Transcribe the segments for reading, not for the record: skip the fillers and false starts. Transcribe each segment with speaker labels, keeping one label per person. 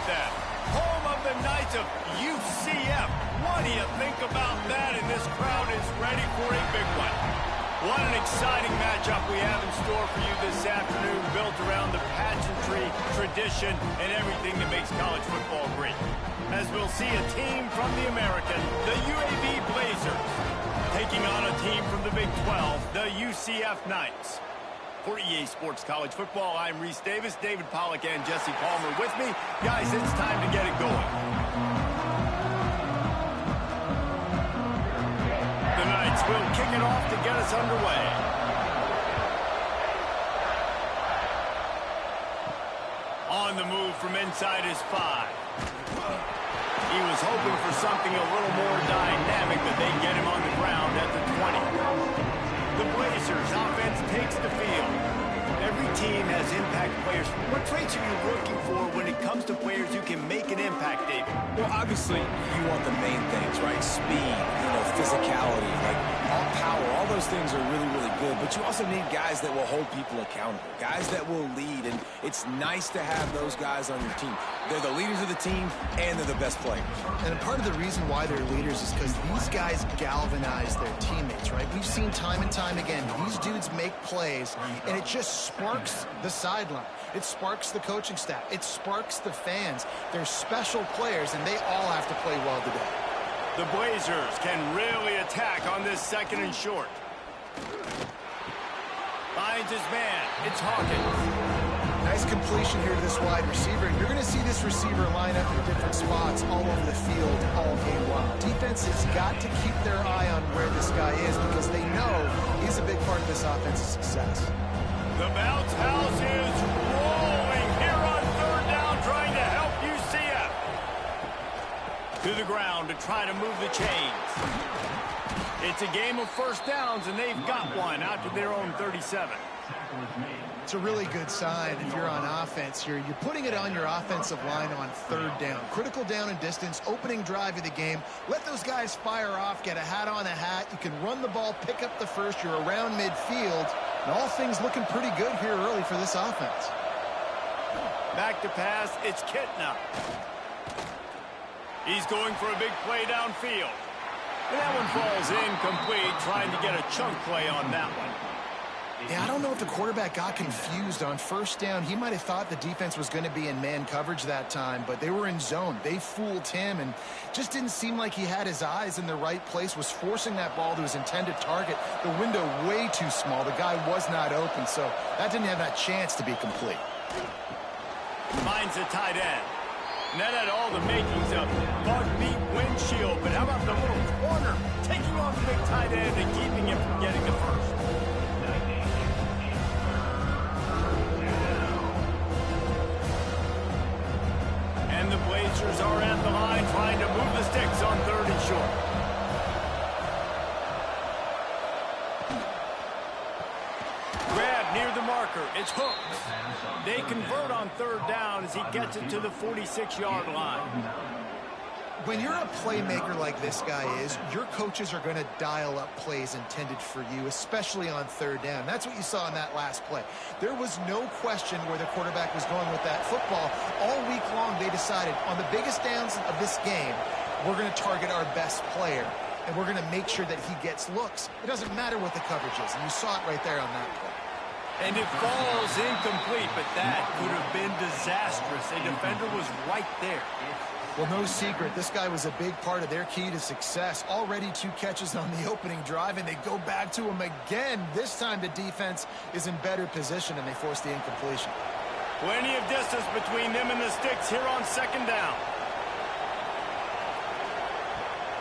Speaker 1: then. Home of the Knights of UCF. What do you think about that? And this crowd is ready for a big one. What an exciting matchup we have in store for you this afternoon, built around the pageantry, tradition, and everything that makes college football great. As we'll see a team from the American, the UAB Blazers, taking on a team from the Big 12, the UCF Knights. For EA Sports College Football, I'm Reese Davis, David Pollack, and Jesse Palmer with me. Guys, it's time to get it going. The Knights will kick it off to get us underway. On the move from inside his 5. He was hoping for something a little more dynamic, but they get him on the ground at the 20. The Blazers offense takes the field. Every team has impact players. What traits are you looking for when it comes to players who can make an impact, David?
Speaker 2: Well, obviously, you want the main things, right? Speed, physicality, like all power. All those things are really, really good. But you also need guys that will hold people accountable, guys that will lead. And it's nice to have those guys on your team. They're the leaders of the team, and they're the best players.
Speaker 3: And part of the reason why they're leaders is because these guys galvanize their teammates, right? We've seen time and time again, these dudes make plays, and it just sparks the sideline. It sparks the coaching staff. It sparks the fans. They're special players, and they all have to play well today.
Speaker 1: The Blazers can really attack on this second and short. Finds his man. It's Hawkins.
Speaker 3: Nice completion here to this wide receiver. And you're going to see this receiver line up in different spots all over the field all game long. Defense has got to keep their eye on where this guy is because they know he's a big part of this offense's success.
Speaker 1: The bounce house is rolling here on third down, trying to help UCF. To the ground to try to move the chains. It's a game of first downs, and they've got one out to their own 37.
Speaker 3: It's a really good sign if you're on offense here. You're putting it on your offensive line on third down. Critical down and distance, opening drive of the game. Let those guys fire off, get a hat on a hat. You can run the ball, pick up the first. You're around midfield. And all things looking pretty good here early for this offense.
Speaker 1: Back to pass, it's Kitna. He's going for a big play downfield. And that one falls incomplete, trying to get a chunk play on that one.
Speaker 3: Yeah, I don't know if the quarterback got confused on first down. He might have thought the defense was going to be in man coverage that time, but they were in zone. They fooled him and just didn't seem like he had his eyes in the right place, was forcing that ball to his intended target. The window way too small. The guy was not open, so that didn't have that chance to be complete.
Speaker 1: Finds the tight end. And that had all the makings of bug beat windshield, but how about the little corner taking off the big tight end and keeping him from getting the first? And the Blazers are at the line trying to move the sticks on third and short. Grab near the marker. It's Hooks. They convert on third down as he gets it to the 46-yard line.
Speaker 3: When you're a playmaker like this guy is, your coaches are going to dial up plays intended for you, especially on third down. That's what you saw in that last play. There was no question where the quarterback was going with that football. All week long, they decided on the biggest downs of this game, we're going to target our best player, and we're going to make sure that he gets looks. It doesn't matter what the coverage is, and you saw it right there on that play.
Speaker 1: And it falls incomplete, but that could have been disastrous. A defender was right there.
Speaker 3: Well, no secret, this guy was a big part of their key to success. Already 2 catches on the opening drive, and they go back to him again. This time the defense is in better position, and they force the incompletion.
Speaker 1: Plenty of distance between them and the sticks here on second down.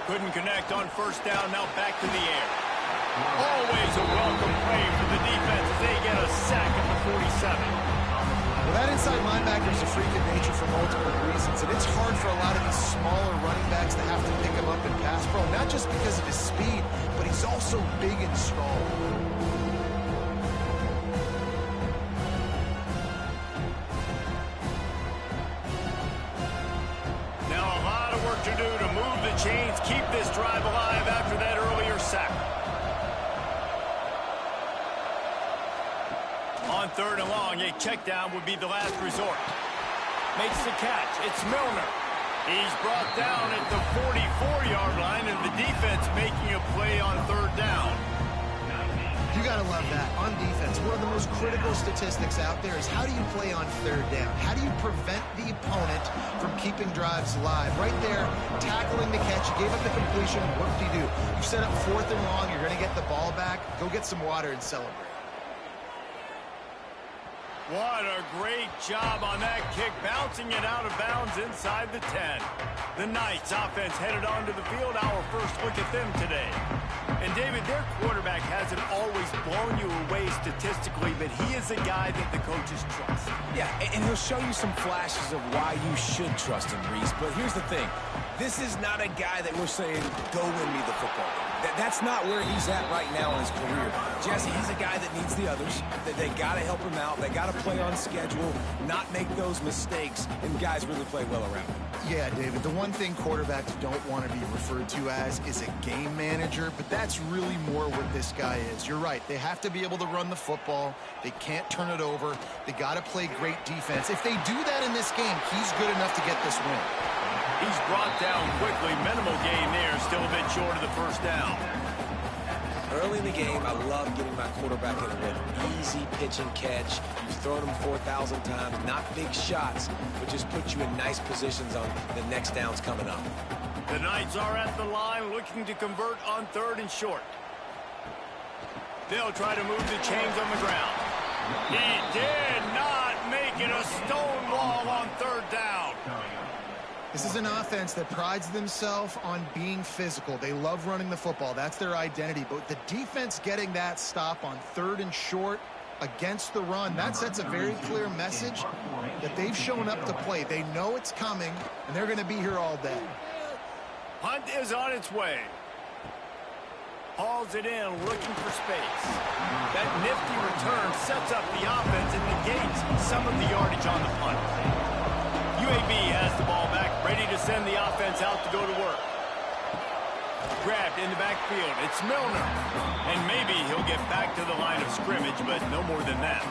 Speaker 1: Couldn't connect on first down, now back to the air. Always a welcome play for the defense as they get a sack at the 47.
Speaker 3: Well, that inside linebacker is a freak of nature for multiple reasons, and it's hard for a lot of these smaller running backs to have to pick him up in pass pro, not just because of his speed, but he's also big and strong.
Speaker 1: Now a lot of work to do to move the chains, keep this drive alive after that earlier sack. On third and long, a check down would be the last resort. Makes the catch. It's Milner. He's brought down at the 44-yard line, and the defense making a play on third down.
Speaker 3: You got to love that. On defense, one of the most critical statistics out there is how do you play on third down? How do you prevent the opponent from keeping drives alive? Right there, tackling the catch. You gave up the completion. What do? You set up 4th and long. You're going to get the ball back. Go get some water and celebrate.
Speaker 1: What a great job on that kick, bouncing it out of bounds inside the 10. The Knights offense headed onto the field. Our first look at them today. And David, their quarterback hasn't always blown you away statistically, but he is a guy that the coaches trust.
Speaker 2: Yeah, and he'll show you some flashes of why you should trust him, Reese. But here's the thing. This is not a guy that we're saying, go win me the football game. That's not where he's at right now in his career. Jesse, he's a guy that needs the others. They got to help him out. They got to play on schedule, not make those mistakes, and guys really play well around him.
Speaker 3: Yeah, David, the one thing quarterbacks don't want to be referred to as is a game manager, but that's really more what this guy is. You're right. They have to be able to run the football. They can't turn it over. They got to play great defense. If they do that in this game, he's good enough to get this win.
Speaker 1: He's brought down quickly. Minimal gain there. Still a bit short of the first down.
Speaker 2: Early in the game, I love getting my quarterback in a rhythm. Easy pitch and catch. You've thrown him 4,000 times. Not big shots, but just put you in nice positions on the next downs coming up.
Speaker 1: The Knights are at the line looking to convert on 3rd and short. They'll try to move the chains on the ground. He did not make it a stone wall on 3rd down.
Speaker 3: This is an offense that prides themselves on being physical. They love running the football. That's their identity. But the defense getting that stop on 3rd and short against the run, that sets a very clear message that they've shown up to play. They know it's coming, and they're going to be here all day.
Speaker 1: Hunt is on its way. Hauls it in, looking for space. That nifty return sets up the offense and negates some of the yardage on the punt. UAB has the ball back, ready to send the offense out to go to work. Grabbed in the backfield. It's Milner. And maybe he'll get back to the line of scrimmage, but no more than that.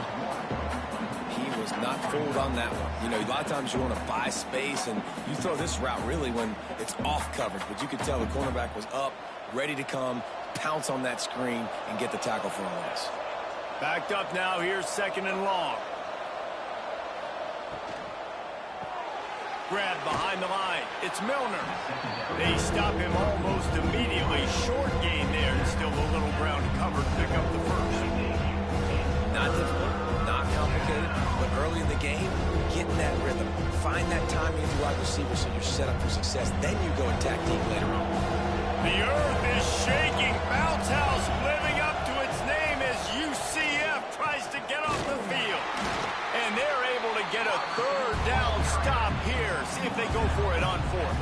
Speaker 2: He was not fooled on that one. You know, a lot of times you want to buy space, and you throw this route really when it's off coverage. But you could tell the cornerback was up, ready to come, pounce on that screen, and get the tackle for a loss.
Speaker 1: Backed up now. Here's 2nd and long. Grab behind the line. It's Milner. They stop him almost immediately. Short gain there, and still a little ground to cover to pick up the first.
Speaker 2: Not difficult, not complicated, but early in the game, get in that rhythm. Find that timing with the wide receiver so you're set up for success. Then you go attack deep later on.
Speaker 1: The earth is shaking. Bounce House living up to its name as UCF tries to get off the field. And they're able to get a 3rd down stop here. See if they go for it on 4th.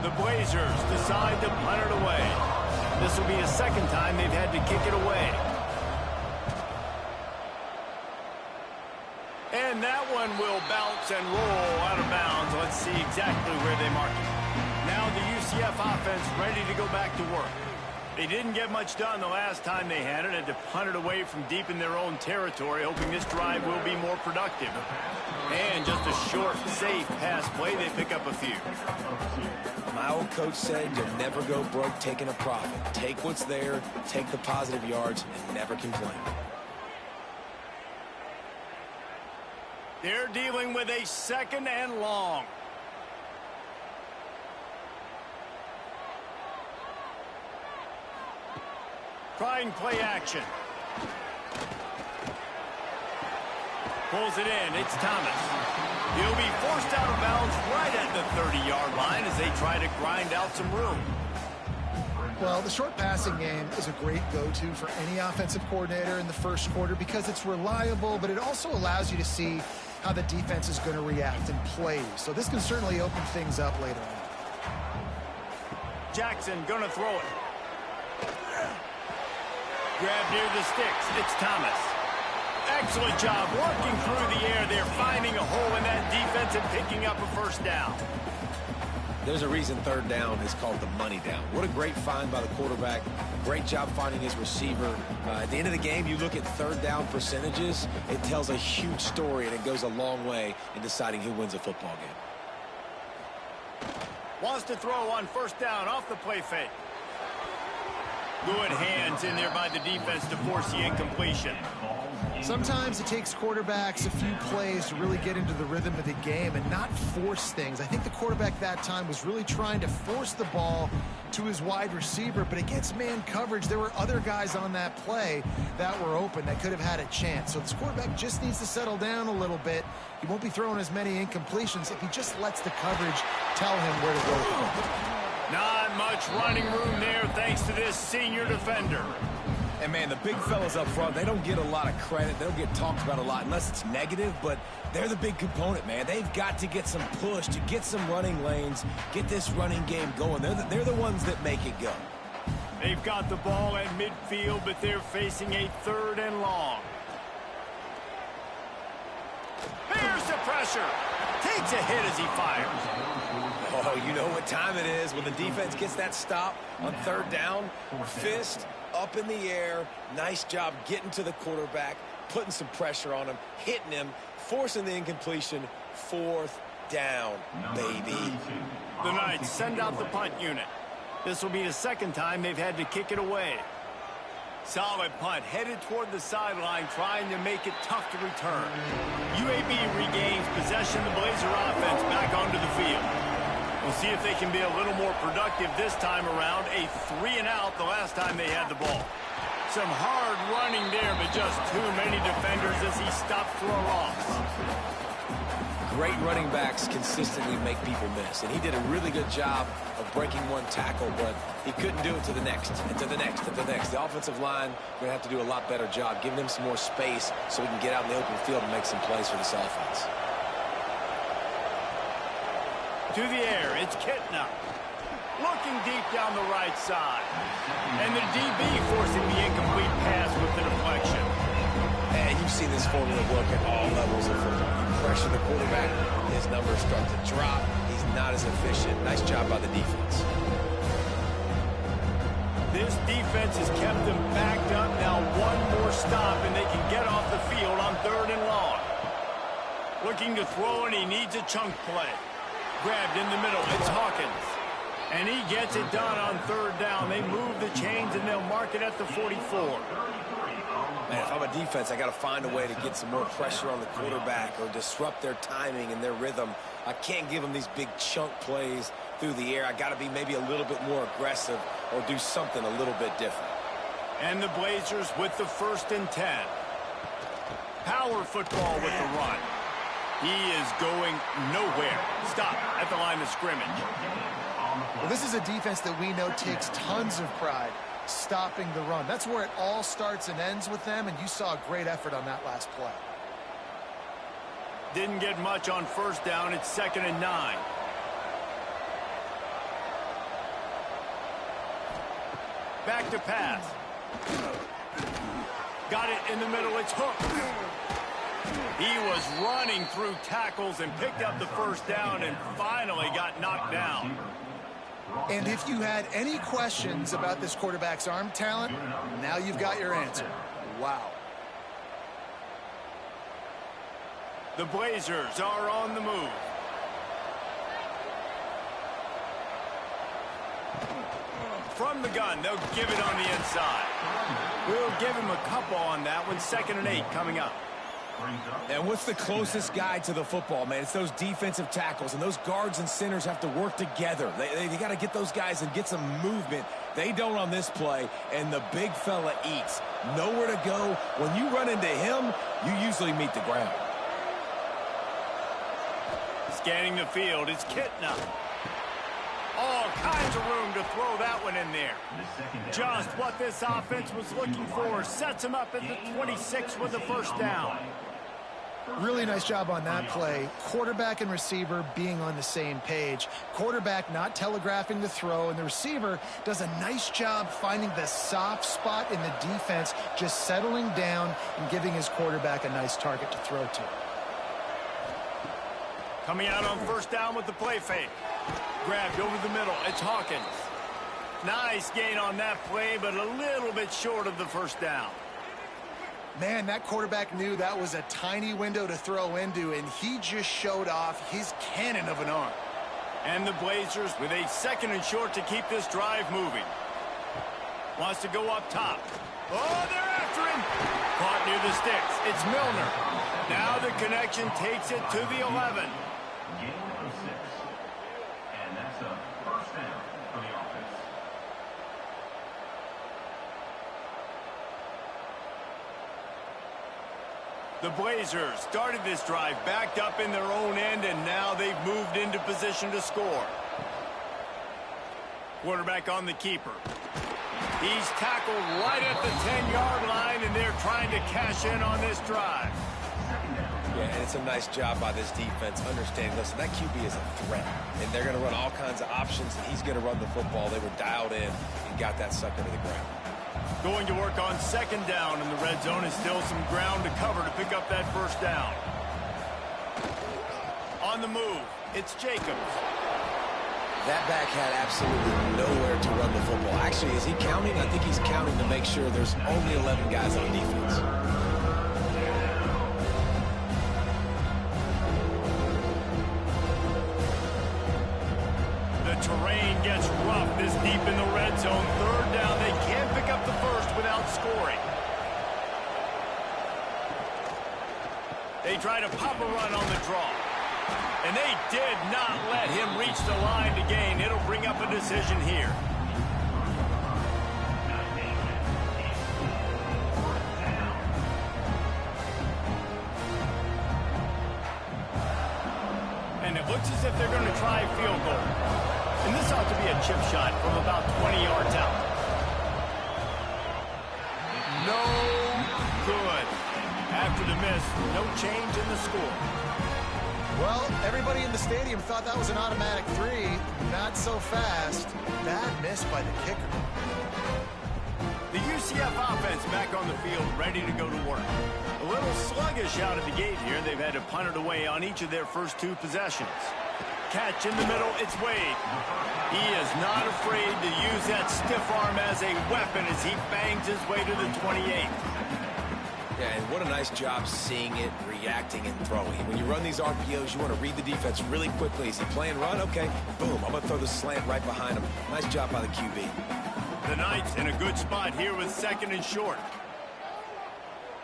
Speaker 1: The Blazers decide to punt it away. This will be a 2nd time they've had to kick it away. And that one will bounce and roll out of bounds. Let's see exactly where they mark it. Now the UCF offense ready to go back to work. They didn't get much done the last time they had to punt it away from deep in their own territory, hoping this drive will be more productive. And just a short, safe pass play, they pick up a few.
Speaker 2: My old coach said you'll never go broke taking a profit. Take what's there, take the positive yards, and never complain.
Speaker 1: They're dealing with a 2nd and long. Trying play action. Pulls it in. It's Thomas. He'll be forced out of bounds right at the 30-yard line as they try to grind out some room.
Speaker 3: Well, the short passing game is a great go-to for any offensive coordinator in the first quarter because it's reliable, but it also allows you to see how the defense is going to react and play. So this can certainly open things up later on.
Speaker 1: Jackson going to throw it. Grab near the sticks. It's Thomas. Excellent job working through the air. They're finding a hole in that defense and picking up a 1st down.
Speaker 2: There's a reason third down is called the money down. What a great find by the quarterback. Great job finding his receiver. At the end of the game, you look at third down percentages. It tells a huge story, and it goes a long way in deciding who wins a football game.
Speaker 1: Wants to throw on first down off the play fake. Good hands in there by the defense to force the incompletion.
Speaker 3: Sometimes it takes quarterbacks a few plays to really get into the rhythm of the game and not force things. I think the quarterback that time was really trying to force the ball to his wide receiver, but against man coverage, there were other guys on that play that were open that could have had a chance. So this quarterback just needs to settle down a little bit. He won't be throwing as many incompletions if he just lets the coverage tell him where to go.
Speaker 1: Not much running room there thanks to this senior defender.
Speaker 2: And, man, the big fellas up front, they don't get a lot of credit. They don't get talked about a lot unless it's negative, but they're the big component, man. They've got to get some push to get some running lanes, get this running game going. They're the ones that make it go.
Speaker 1: They've got the ball at midfield, but they're facing a third and long. Here's the pressure. Takes a hit as he fires.
Speaker 2: Oh, you know what time it is when the defense gets that stop on third down. Fist up in the air. Nice job getting to the quarterback, putting some pressure on him, hitting him, forcing the incompletion. Fourth down, baby.
Speaker 1: The Knights send out the punt unit. This will be the second time they've had to kick it away. Solid punt, headed toward the sideline, trying to make it tough to return. UAB regains possession of the Blazer offense back onto the field. We'll see if they can be a little more productive this time around. A 3-and-out the last time they had the ball. Some hard running there, but just too many defenders as he stopped for a loss.
Speaker 2: Great running backs consistently make people miss, and he did a really good job of breaking one tackle, but he couldn't do it to the next, and to the next, and to the next. The offensive line going to have to do a lot better job, giving him some more space so he can get out in the open field and make some plays for this offense.
Speaker 1: To the air, it's Kitna. Looking deep down the right side. And the DB forcing the incomplete pass with the deflection.
Speaker 2: And you've seen this formula work at all levels of football. You pressure the quarterback, his numbers start to drop. He's not as efficient. Nice job by the defense.
Speaker 1: This defense has kept them backed up. Now one more stop, and they can get off the field on third and long. Looking to throw, and he needs a chunk play. Grabbed in the middle, it's Hawkins. And he gets it done on third down. They move the chains, and they'll mark it at the 44.
Speaker 2: Man, if I'm a defense, I got to find a way to get some more pressure on the quarterback or disrupt their timing and their rhythm. I can't give them these big chunk plays through the air. I got to be maybe a little bit more aggressive or do something a little bit different.
Speaker 1: And the Blazers with the 1st and 10. Power football with the run. He is going nowhere. Stop at the line of scrimmage.
Speaker 3: Well, this is a defense that we know takes tons of pride stopping the run. That's where it all starts and ends with them, and you saw a great effort on that last play.
Speaker 1: Didn't get much on first down. It's 2nd and 9. Back to pass. Got it in the middle. It's Hook. He was running through tackles and picked up the first down and finally got knocked down.
Speaker 3: And if you had any questions about this quarterback's arm talent, now you've got your answer. Wow.
Speaker 1: The Blazers are on the move. From the gun, they'll give it on the inside. We'll give him a couple on that one. 2nd and 8 coming up.
Speaker 2: And what's the closest guy to the football, man? It's those defensive tackles, and those guards and centers have to work together. They got to get those guys and get some movement. They don't on this play, and the big fella eats. Nowhere to go. When you run into him, you usually meet the ground.
Speaker 1: Scanning the field, it's Kitna. All kinds of room to throw that one in there. Just what this offense was looking for. Sets him up at the 26 with the first down.
Speaker 3: Really nice job on that play. Quarterback and receiver being on the same page. Quarterback not telegraphing the throw, and the receiver does a nice job finding the soft spot in the defense, just settling down and giving his quarterback a nice target to throw to.
Speaker 1: Coming out on first down with the play fake. Grabbed over the middle. It's Hawkins. Nice gain on that play, but a little bit short of the first down.
Speaker 3: Man, that quarterback knew that was a tiny window to throw into, and he just showed off his cannon of an arm.
Speaker 1: And the Blazers with a 2nd and short to keep this drive moving. Wants to go up top. Oh, they're after him. Caught near the sticks. It's Milner. Now the connection takes it to the 11.
Speaker 4: Gain of 6. And that's a first down for the offense.
Speaker 1: The Blazers started this drive backed up in their own end, and now they've moved into position to score. Quarterback on the keeper. He's tackled right at the 10-yard line, and they're trying to cash in on this drive.
Speaker 2: Yeah, and it's a nice job by this defense understanding, listen, that QB is a threat, and they're going to run all kinds of options, and he's going to run the football. They were dialed in and got that sucker to the ground.
Speaker 1: Going to work on 2nd down in the red zone, and still some ground to cover to pick up that first down. On the move, it's Jacobs.
Speaker 2: That back had absolutely nowhere to run the football. Actually, is he counting? I think he's counting to make sure there's only 11 guys on defense.
Speaker 1: The terrain gets rough this deep in the red zone. 3rd down, they can't pick up the first without scoring. They try to pop a run on the draw. And they did not let him reach the line to gain. It'll bring up a decision here. And it looks as if they're going to try a field goal. And this ought to be a chip shot from about 20 yards out. No good. After the miss, no change in the score.
Speaker 3: Well, everybody in the stadium thought that was an automatic 3. Not so fast. Bad miss by the kicker.
Speaker 1: The UCF offense back on the field, ready to go to work. A little sluggish out of the gate here. They've had to punt it away on each of their first 2 possessions. Catch in the middle, it's Wade. He is not afraid to use that stiff arm as a weapon as he bangs his way to the 28.
Speaker 2: Yeah, and what a nice job seeing it, reacting, and throwing. When you run these RPOs, you want to read the defense really quickly. Is he playing run? Okay, boom, I'm going to throw the slant right behind him. Nice job by the QB.
Speaker 1: The Knights in a good spot here with 2nd and short.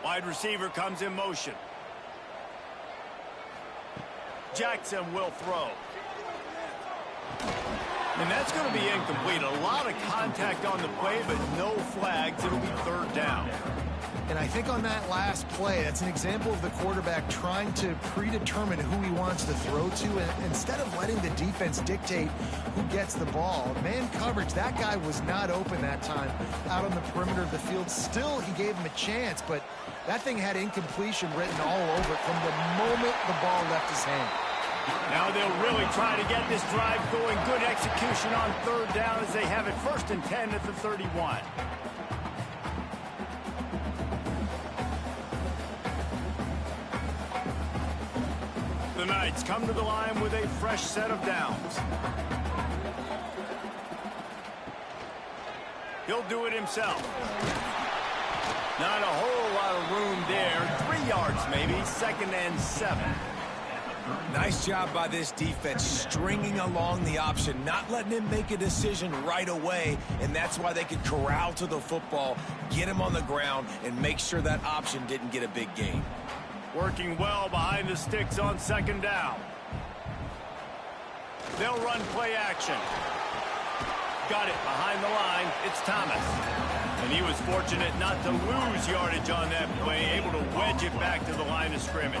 Speaker 1: Wide receiver comes in motion. Jackson will throw. And that's going to be incomplete. A lot of contact on the play, but no flags. It'll be 3rd down.
Speaker 3: And I think on that last play, that's an example of the quarterback trying to predetermine who he wants to throw to, and instead of letting the defense dictate who gets the ball. Man coverage, that guy was not open that time out on the perimeter of the field. Still, he gave him a chance, but that thing had incompletion written all over it from the moment the ball left his hand.
Speaker 1: Now they'll really try to get this drive going. Good execution on 3rd down as they have it 1st and 10 at the 31. The Knights come to the line with a fresh set of downs. He'll do it himself. Not a whole lot of room there. 3 yards maybe. 2nd and 7.
Speaker 2: Nice job by this defense, stringing along the option, not letting him make a decision right away, and that's why they could corral to the football, get him on the ground, and make sure that option didn't get a big gain.
Speaker 1: Working well behind the sticks on 2nd down. They'll run play action. Got it behind the line. It's Thomas. And he was fortunate not to lose yardage on that play, able to wedge it back to the line of scrimmage.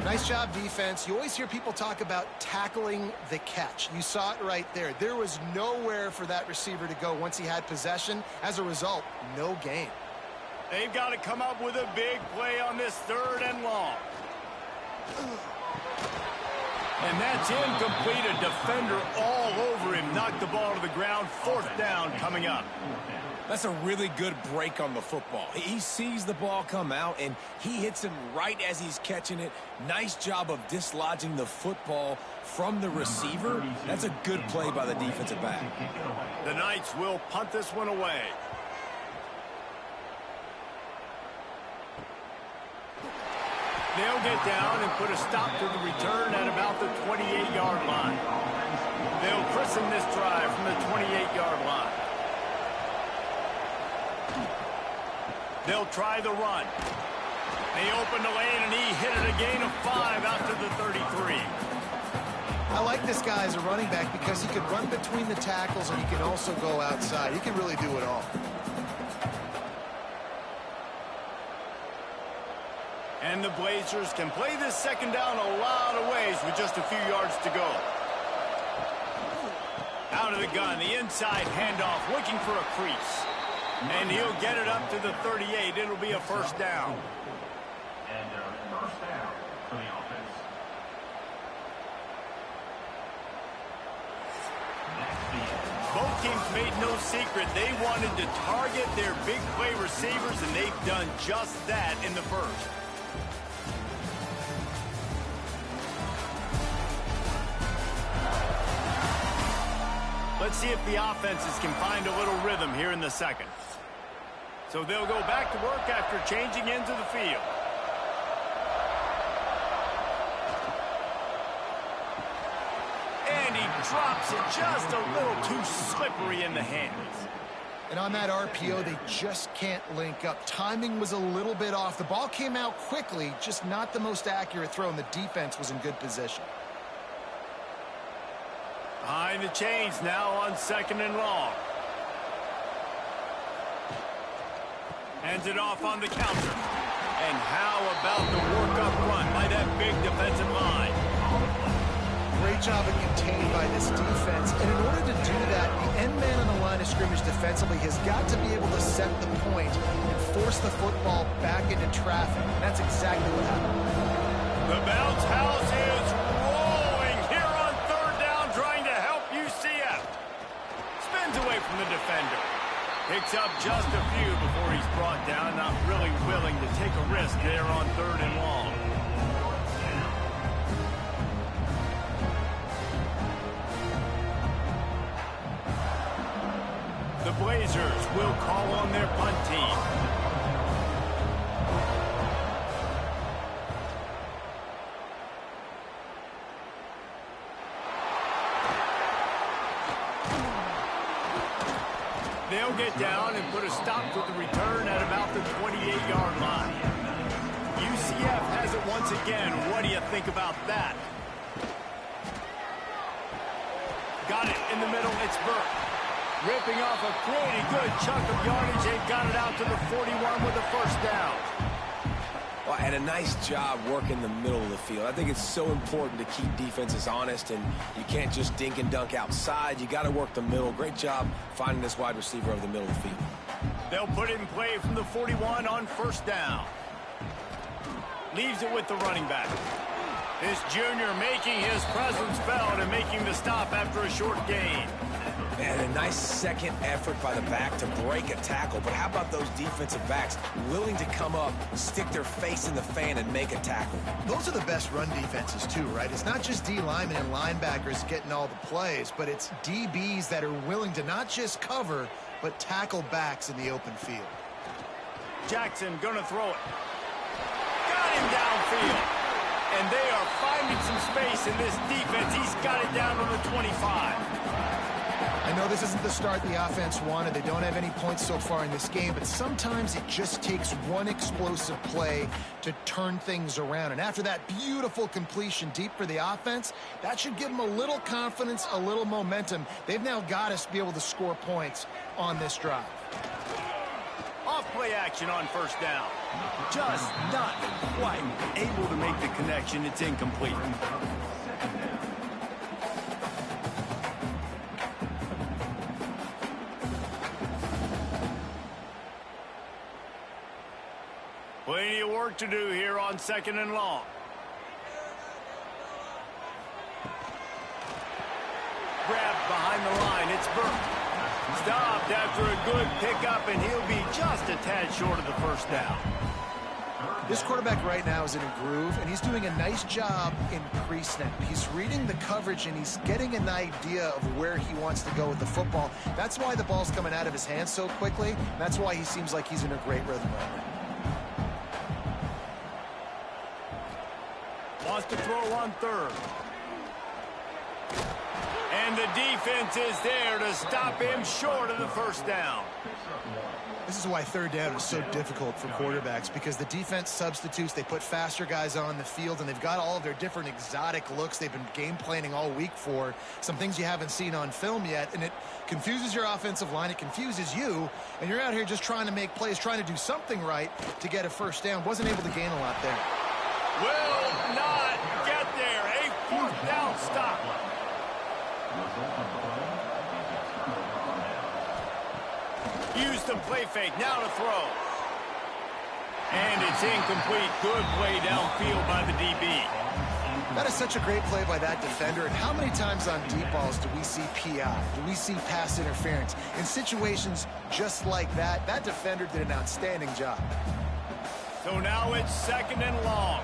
Speaker 3: Nice job, defense. You always hear people talk about tackling the catch. You saw it right there. There was nowhere for that receiver to go once he had possession. As a result, no gain.
Speaker 1: They've got to come up with a big play on this 3rd and long. And that's incomplete. A defender all over him. Knocked the ball to the ground. 4th down coming up.
Speaker 2: That's a really good break on the football. He sees the ball come out, and he hits him right as he's catching it. Nice job of dislodging the football from the receiver. That's a good play by the defensive back.
Speaker 1: The Knights will punt this one away. They'll get down and put a stop to the return at about the 28-yard line. They'll christen this drive from the 28-yard line. They'll try the run. They open the lane, and he hit it a gain of 5 out to the 33.
Speaker 3: I like this guy as a running back because he can run between the tackles and he can also go outside. He can really do it all.
Speaker 1: And the Blazers can play this 2nd down a lot of ways with just a few yards to go. Out of the gun, the inside handoff, looking for a crease. And he'll get it up to the 38. It'll be a 1st down.
Speaker 4: And 1st down for the offense.
Speaker 1: Both teams made no secret. They wanted to target their big play receivers, and they've done just that in the 1st. Let's see if the offenses can find a little rhythm here in the 2nd. So they'll go back to work after changing into the field. And he drops it just a little too slippery in the hands.
Speaker 3: And on that RPO, they just can't link up. Timing was a little bit off. The ball came out quickly, just not the most accurate throw, and the defense was in good position.
Speaker 1: Behind the chains now on 2nd and long. Hands it off on the counter. And how about the work-up run by that big defensive line?
Speaker 3: Great job of contained by this defense. And in order to do that, the end man on the line of scrimmage defensively has got to be able to set the point and force the football back into traffic. And that's exactly what happened.
Speaker 1: The bounce house is rolling here on 3rd down, trying to help UCF. Spins away from the defender. Picks up just a few before he's brought down. Not really willing to take a risk there on 3rd and long. The Blazers will call on their punt team. They'll get down and put a stop to the return at about the 28-yard line. UCF has it once again. What do you think about that? Got it in the middle. It's Burke. Ripping off a pretty good chunk of yardage. They got it out to the 41 with a 1st down.
Speaker 2: Well, and a nice job working the middle of the field. I think it's so important to keep defenses honest, and you can't just dink and dunk outside. You got to work the middle. Great job finding this wide receiver over the middle of the field.
Speaker 1: They'll put it in play from the 41 on 1st down. Leaves it with the running back. This junior making his presence felt and making the stop after a short gain.
Speaker 2: And a nice second effort by the back to break a tackle. But how about those defensive backs willing to come up, stick their face in the fan, and make a tackle?
Speaker 3: Those are the best run defenses too, right? It's not just D linemen and linebackers getting all the plays, but it's DBs that are willing to not just cover, but tackle backs in the open field.
Speaker 1: Jackson gonna throw it. Got him downfield. And they are finding some space in this defense. He's got it down to the 25.
Speaker 3: I know this isn't the start the offense wanted. They don't have any points so far in this game, but sometimes it just takes one explosive play to turn things around. And after that beautiful completion deep for the offense, that should give them a little confidence, a little momentum. They've now got us to be able to score points on this drive.
Speaker 1: Off play action on 1st down. Just not quite able to make the connection. It's incomplete. Plenty of work to do here on 2nd and long. grabbed behind the line. It's Burke. Stopped after a good pickup, and he'll be just a tad short of the first down.
Speaker 3: This quarterback right now is in a groove, and he's doing a nice job in pre-snap. He's reading the coverage, and he's getting an idea of where he wants to go with the football. That's why the ball's coming out of his hands so quickly. That's why he seems like he's in a great rhythm right now.
Speaker 1: Wants to throw on third. And the defense is there to stop him short of the first down.
Speaker 3: This is why third down is so difficult for quarterbacks, because the defense substitutes. They put faster guys on the field, and they've got all of their different exotic looks they've been game planning all week for, some things you haven't seen on film yet, and it confuses your offensive line. It confuses you, and you're out here just trying to make plays, trying to do something right to get a first down. Wasn't able to gain a lot there.
Speaker 1: Will not get there. A fourth down stop. Used the play fake, now to throw. And it's incomplete. Good play downfield by the DB.
Speaker 3: That is such a great play by that defender. And how many times on deep balls do we see PI? Do we see pass interference? In situations just like that, that defender did an outstanding job.
Speaker 1: So now it's second and long.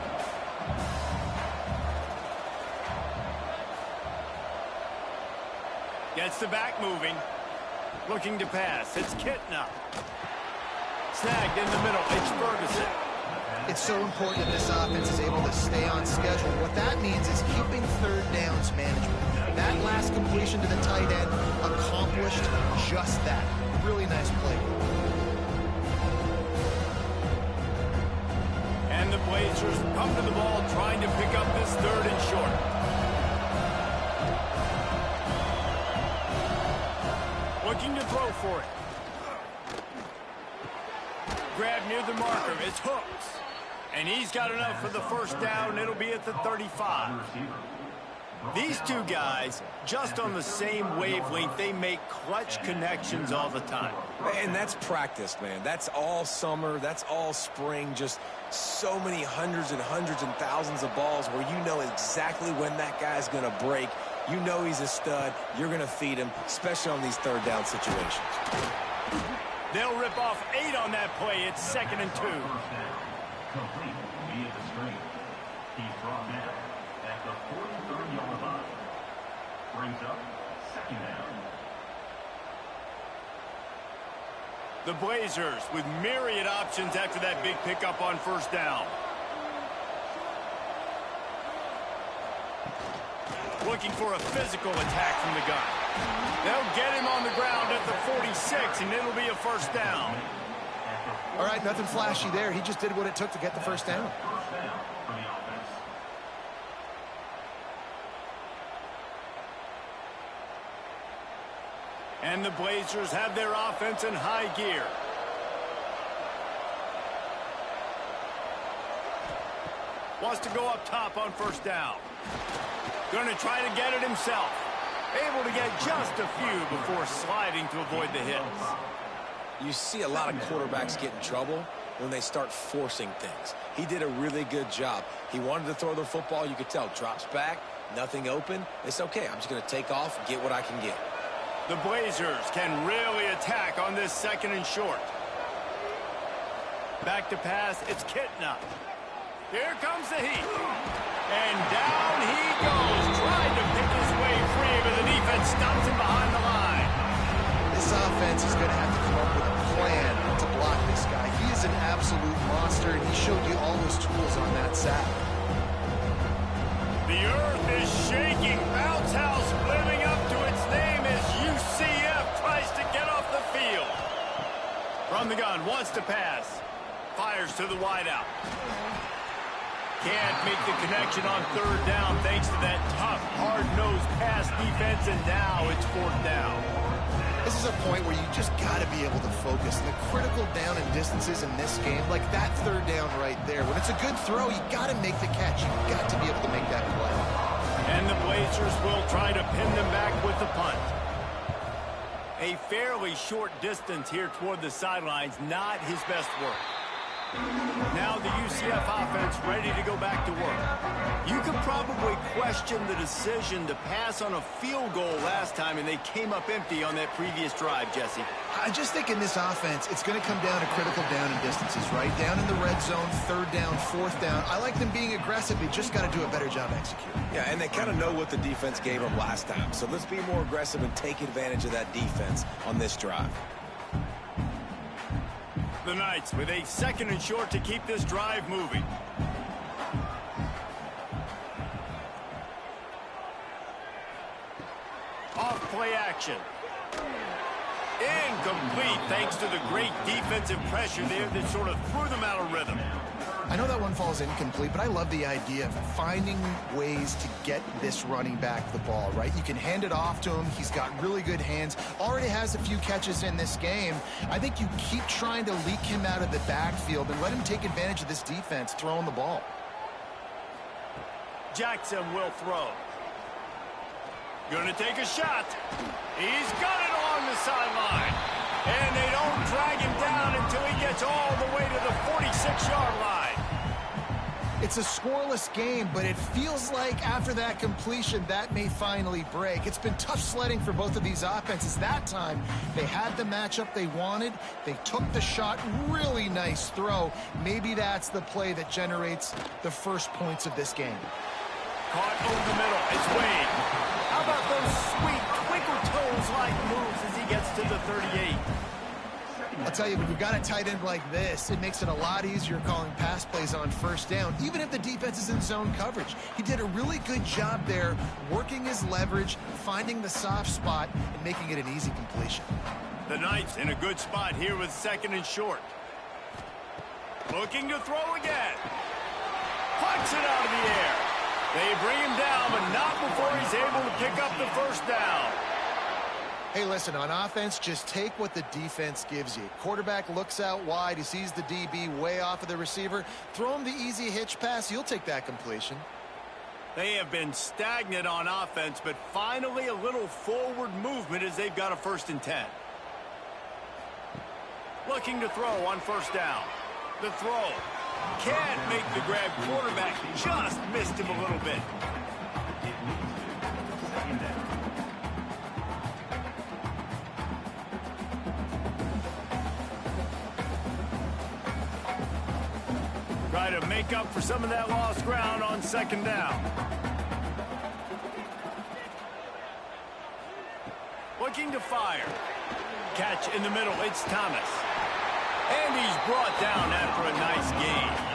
Speaker 1: Gets the back moving. Looking to pass. It's Kitna. Snagged in the middle. It's Ferguson.
Speaker 3: It's so important that this offense is able to stay on schedule. What that means is keeping third downs management. That last completion to the tight end accomplished just that. Really nice play.
Speaker 1: And the Blazers come to the ball trying to pick up this third and short. Looking to throw for it. Grab near the marker. It's Hooks. And he's got enough for the first down. It'll be at the 35. These two guys, just on the same wavelength, they make clutch connections all the time.
Speaker 2: And that's practiced, man. That's all summer. That's all spring. Just so many hundreds and thousands of balls where you know exactly when that guy's going to break. You know he's a stud. You're going to feed him, especially on these third down situations.
Speaker 1: They'll rip off 8 on that play. It's second and 2.
Speaker 4: Complete via the screen. He's brought down at the 43-yard line. Brings up second down.
Speaker 1: The Blazers with myriad options after that big pickup on first down. Looking for a physical attack from the gun. They'll get him on the ground at the 46, and it'll be a first down.
Speaker 3: All right, nothing flashy there. He just did what it took to get the first down.
Speaker 4: First down for the offense.
Speaker 1: And the Blazers have their offense in high gear. Wants to go up top on first down. Going to try to get it himself. Able to get just a few before sliding to avoid the hits.
Speaker 2: You see a lot of quarterbacks get in trouble when they start forcing things. He did a really good job. He wanted to throw the football. You could tell. Drops back, nothing open. It's okay. I'm just going to take off and get what I can get.
Speaker 1: The Blazers can really attack on this second and short. Back to pass. It's Kitna. Here comes the heat. And down he goes. Tried to pick his way free, but the defense stops him behind the line.
Speaker 3: This offense is going to have to come up with a plan to block this guy. He is an absolute monster, and he showed you all his tools on that sack.
Speaker 1: The earth is shaking. Bounce house living up to its name as UCF tries to get off the field. From the gun, wants to pass. Fires to the wideout. Can't make the connection on third down thanks to that tough, hard-nosed pass defense, and now it's fourth down.
Speaker 3: This is a point where you just got to be able to focus. The critical down and distances in this game, like that third down right there. When it's a good throw, you got to make the catch. You've got to be able to make that play.
Speaker 1: And the Blazers will try to pin them back with the punt. A fairly short distance here toward the sidelines, not his best work. Now the UCF offense ready to go back to work. You could probably question the decision to pass on a field goal last time, and they came up empty on that previous drive, Jesse.
Speaker 3: I just think in this offense, it's going to come down to critical down and distances, right? Down in the red zone, third down, fourth down. I like them being aggressive. They just got to do a better job executing.
Speaker 2: Yeah, and they kind of know what the defense gave them last time. So let's be more aggressive and take advantage of that defense on this drive.
Speaker 1: The Knights with a 2nd and short to keep this drive moving. Off play action. Incomplete thanks to the great defensive pressure there that sort of threw them out of rhythm.
Speaker 3: I know that one falls incomplete, but I love the idea of finding ways to get this running back the ball, right? You can hand it off to him. He's got really good hands. Already has a few catches in this game. I think you keep trying to leak him out of the backfield and let him take advantage of this defense throwing the ball.
Speaker 1: Jackson will throw. Gonna take a shot. He's got it along the sideline. And they don't drag him down until he gets all the way to the 46-yard line.
Speaker 3: It's a scoreless game, but it feels like after that completion, that may finally break. It's been tough sledding for both of these offenses. That time, they had the matchup they wanted. They took the shot. Really nice throw. Maybe that's the play that generates the first points of this game.
Speaker 1: Caught over the middle. It's Wade. How about those sweet twinkle toes-like moves as he gets to the 38?
Speaker 3: I'll tell you, when you've got a tight end like this, it makes it a lot easier calling pass plays on first down, even if the defense is in zone coverage. He did a really good job there, working his leverage, finding the soft spot, and making it an easy completion.
Speaker 1: The Knights in a good spot here with 2nd and short. Looking to throw again. Punts it out of the air. They bring him down, but not before he's able to pick up the first down.
Speaker 3: Hey, listen, on offense, just take what the defense gives you. Quarterback looks out wide. He sees the DB way off of the receiver. Throw him the easy hitch pass. You'll take that completion.
Speaker 1: They have been stagnant on offense, but finally a little forward movement as they've got a 1st and 10. Looking to throw on first down. The throw. Can't make the grab. Quarterback just missed him a little bit. Try to make up for some of that lost ground on 2nd down. Looking to fire. Catch in the middle. It's Thomas. And he's brought down after a nice gain.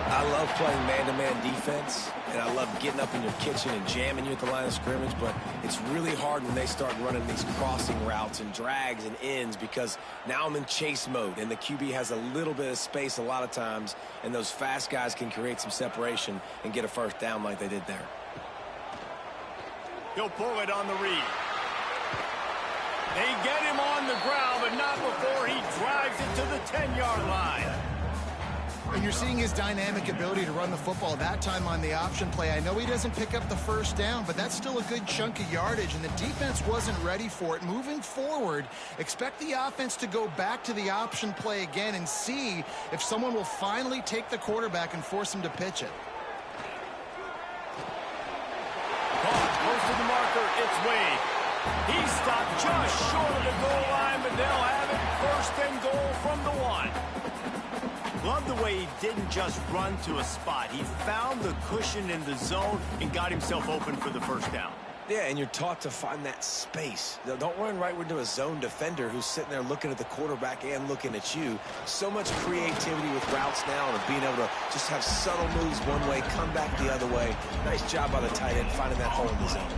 Speaker 2: I love playing man-to-man defense, and I love getting up in your kitchen and jamming you at the line of scrimmage, but it's really hard when they start running these crossing routes and drags and ends because now I'm in chase mode, and the QB has a little bit of space a lot of times, and those fast guys can create some separation and get a first down like they did there.
Speaker 1: He'll pull it on the read. They get him on the ground, but not before he drives it to the 10-yard line.
Speaker 3: And you're seeing his dynamic ability to run the football that time on the option play. I know he doesn't pick up the first down, but that's still a good chunk of yardage, and the defense wasn't ready for it. Moving forward, expect the offense to go back to the option play again and see if someone will finally take the quarterback and force him to pitch it.
Speaker 1: Caught close to the marker. It's Wade. He stopped just short of the goal line, but they'll have it 1st and goal from the 1. Love the way he didn't just run to a spot. He found the cushion in the zone and got himself open for the first down.
Speaker 2: Yeah, and you're taught to find that space. Don't run right into a zone defender who's sitting there looking at the quarterback and looking at you. So much creativity with routes now and being able to just have subtle moves one way, come back the other way. Nice job by the tight end finding that hole in the zone.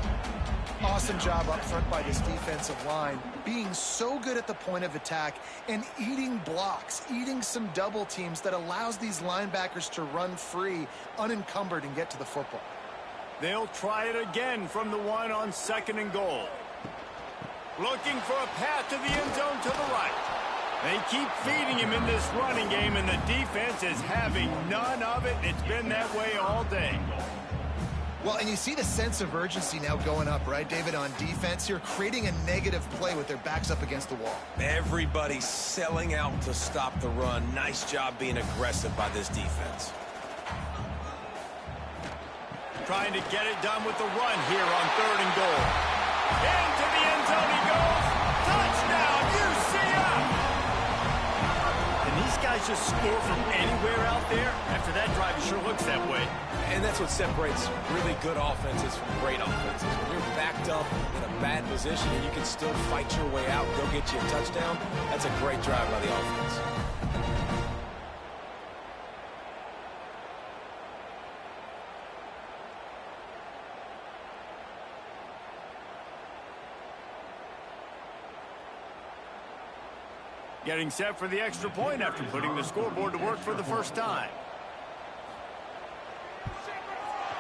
Speaker 3: Awesome job up front by this defensive line, being so good at the point of attack and eating blocks, eating some double teams that allows these linebackers to run free, unencumbered, and get to the football.
Speaker 1: They'll try it again from the 1 on 2nd and goal. Looking for a path to the end zone to the right. They keep feeding him in this running game, and the defense is having none of it. It's been that way all day.
Speaker 3: Well, and you see the sense of urgency now going up, right, David, on defense here, creating a negative play with their backs up against the wall.
Speaker 2: Everybody's selling out to stop the run. Nice job being aggressive by this defense.
Speaker 1: Trying to get it done with the run here on 3rd and goal. Into the end zone he goes. Touchdown, UCF! And these guys just score from anywhere out there. After that drive, it sure looks that way.
Speaker 2: And that's what separates really good offenses from great offenses. When you're backed up in a bad position and you can still fight your way out, go get you a touchdown, that's a great drive by the offense.
Speaker 1: Getting set for the extra point after putting the scoreboard to work for the first time.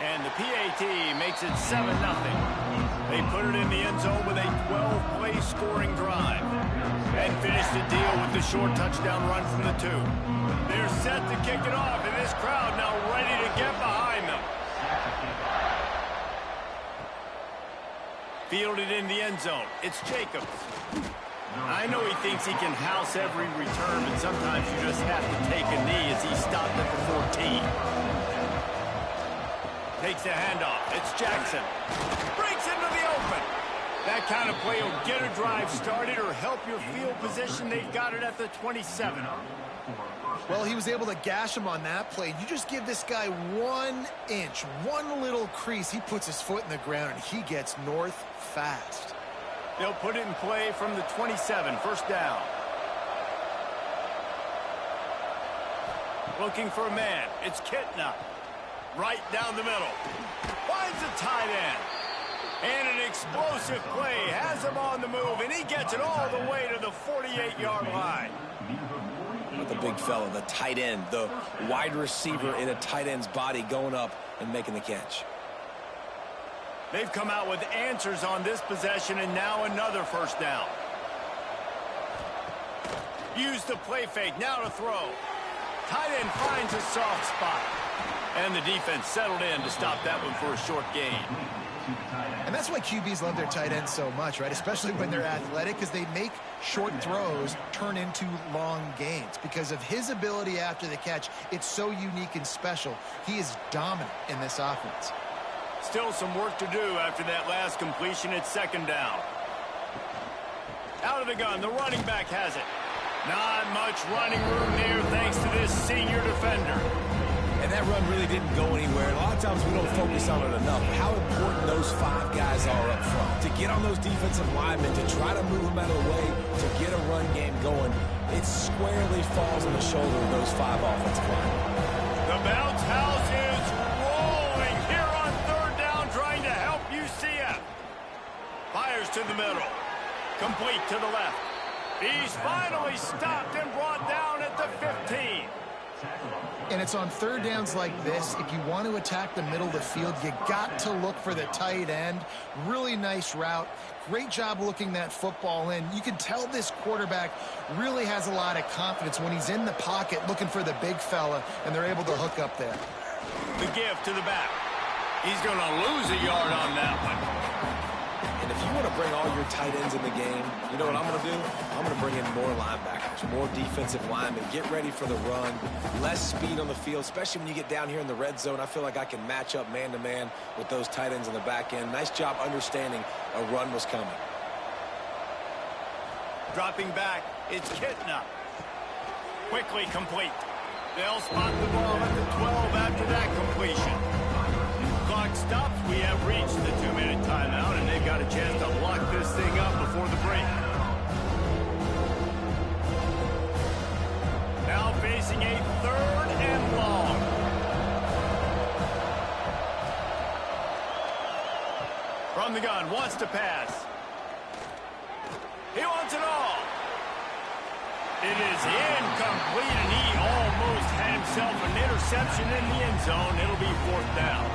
Speaker 1: And the PAT makes it 7-0. They put it in the end zone with a 12-play scoring drive. And finish the deal with the short touchdown run from the 2. They're set to kick it off, and this crowd now ready to get behind them. Fielded in the end zone. It's Jacobs. I know he thinks he can house every return, but sometimes you just have to take a knee as he stopped at the 14. Takes the handoff. It's Jackson. Breaks into the open. That kind of play will get a drive started or help your field position. They've got it at the 27.
Speaker 3: Well, he was able to gash him on that play. You just give this guy 1 inch, one little crease. He puts his foot in the ground, and he gets north fast.
Speaker 1: They'll put it in play from the 27, 1st down. Looking for a man. It's Kitna. Right down the middle. Finds a tight end. And an explosive play. Has him on the move, and he gets it all the way to the 48-yard line.
Speaker 2: Not the big fella, the tight end, the wide receiver in a tight end's body going up and making the catch.
Speaker 1: They've come out with answers on this possession, and now another 1st down. Use the play fake, now to throw. Tight end finds a soft spot. And the defense settled in to stop that one for a short gain.
Speaker 3: And that's why QBs love their tight ends so much, right? Especially when they're athletic, because they make short throws turn into long gains. Because of his ability after the catch, it's so unique and special. He is dominant in this offense.
Speaker 1: Still some work to do after that last completion. It's 2nd down. Out of the gun, the running back has it. Not much running room there thanks to this senior defender.
Speaker 2: And that run really didn't go anywhere. A lot of times we don't focus on it enough. How important those 5 guys are up front. To get on those defensive linemen, to try to move them out of the way, to get a run game going, it squarely falls on the shoulder of those 5 offensive linemen.
Speaker 1: The bounce house is rolling here on 3rd down, trying to help UCF. Fires to the middle. Complete to the left. He's finally stopped and brought down at the 15.
Speaker 3: And it's on 3rd downs like this. If you want to attack the middle of the field, you got to look for the tight end. Really nice route. Great job looking that football in. You can tell this quarterback really has a lot of confidence when he's in the pocket looking for the big fella, and they're able to hook up there.
Speaker 1: The give to the back. He's going to lose a yard on that one.
Speaker 2: And if you want to bring all your tight ends in the game, you know what I'm going to do? I'm going to bring in more linebackers, more defensive linemen. Get ready for the run. Less speed on the field, especially when you get down here in the red zone. I feel like I can match up man-to-man with those tight ends in the back end. Nice job understanding a run was coming.
Speaker 1: Dropping back, it's Kitna. Quickly complete. They'll spot the ball at the 12 after that completion. Clock stops. We have reached the 2-minute timeout, and they've got a chance to lock this thing up before the break. Now facing a 3rd and long. From the gun, wants to pass. He wants it all. It is incomplete, and he almost had himself an interception in the end zone. It'll be 4th down.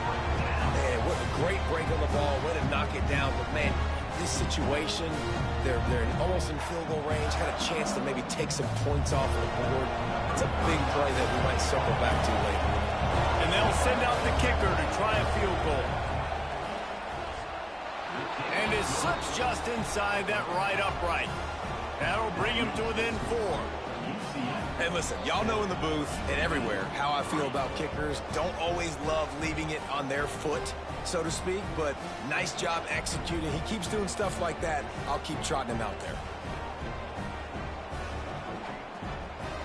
Speaker 2: Man, what a great break on the ball. Way to knock it down. But, man, this situation, they're almost in field goal range. Had a chance to maybe take some points off the board. It's a big play that we might circle back to later.
Speaker 1: And they'll send out the kicker to try a field goal. And his slip's just inside that right upright. That'll bring him to within 4.
Speaker 2: And listen, y'all know in the booth and everywhere how I feel about kickers. Don't always love leaving it on their foot, so to speak, but nice job executing. He keeps doing stuff like that. I'll keep trotting him out there.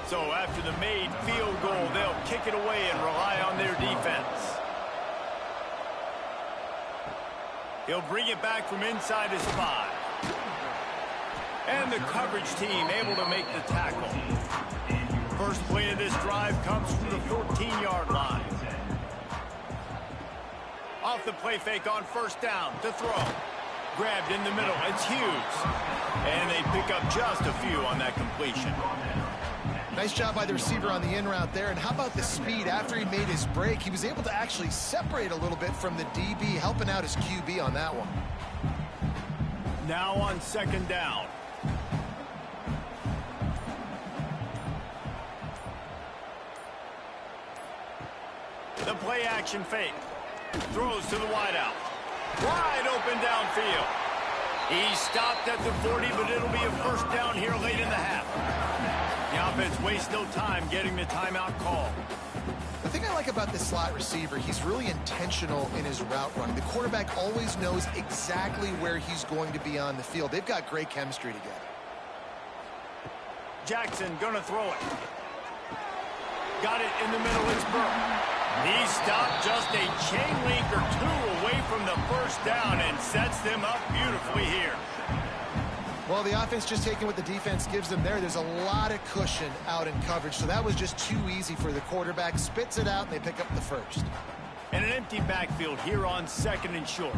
Speaker 1: So after the made field goal, they'll kick it away and rely on their defense. He'll bring it back from inside his 5. And the coverage team able to make the tackle. First play of this drive comes from the 14-yard line. Off the play fake on first down to throw. Grabbed in the middle. It's Hughes. And they pick up just a few on that completion.
Speaker 3: Nice job by the receiver on the in route there. And how about the speed? After he made his break, he was able to actually separate a little bit from the DB, helping out his QB on that one.
Speaker 1: Now on second down. The play action fake. Throws to the wideout. Wide open downfield. He stopped at the 40, but it'll be a first down here late in the half. The offense wastes no time getting the timeout call.
Speaker 3: The thing I like about this slot receiver, he's really intentional in his route running. The quarterback always knows exactly where he's going to be on the field. They've got great chemistry together.
Speaker 1: Jackson gonna throw it. Got it in the middle. It's Burke. He stopped just a chain link or 2 away from the first down and sets them up beautifully here.
Speaker 3: Well, the offense just taking what the defense gives them there. There's a lot of cushion out in coverage, so that was just too easy for the quarterback. Spits it out, and they pick up the first.
Speaker 1: And an empty backfield here on second and short.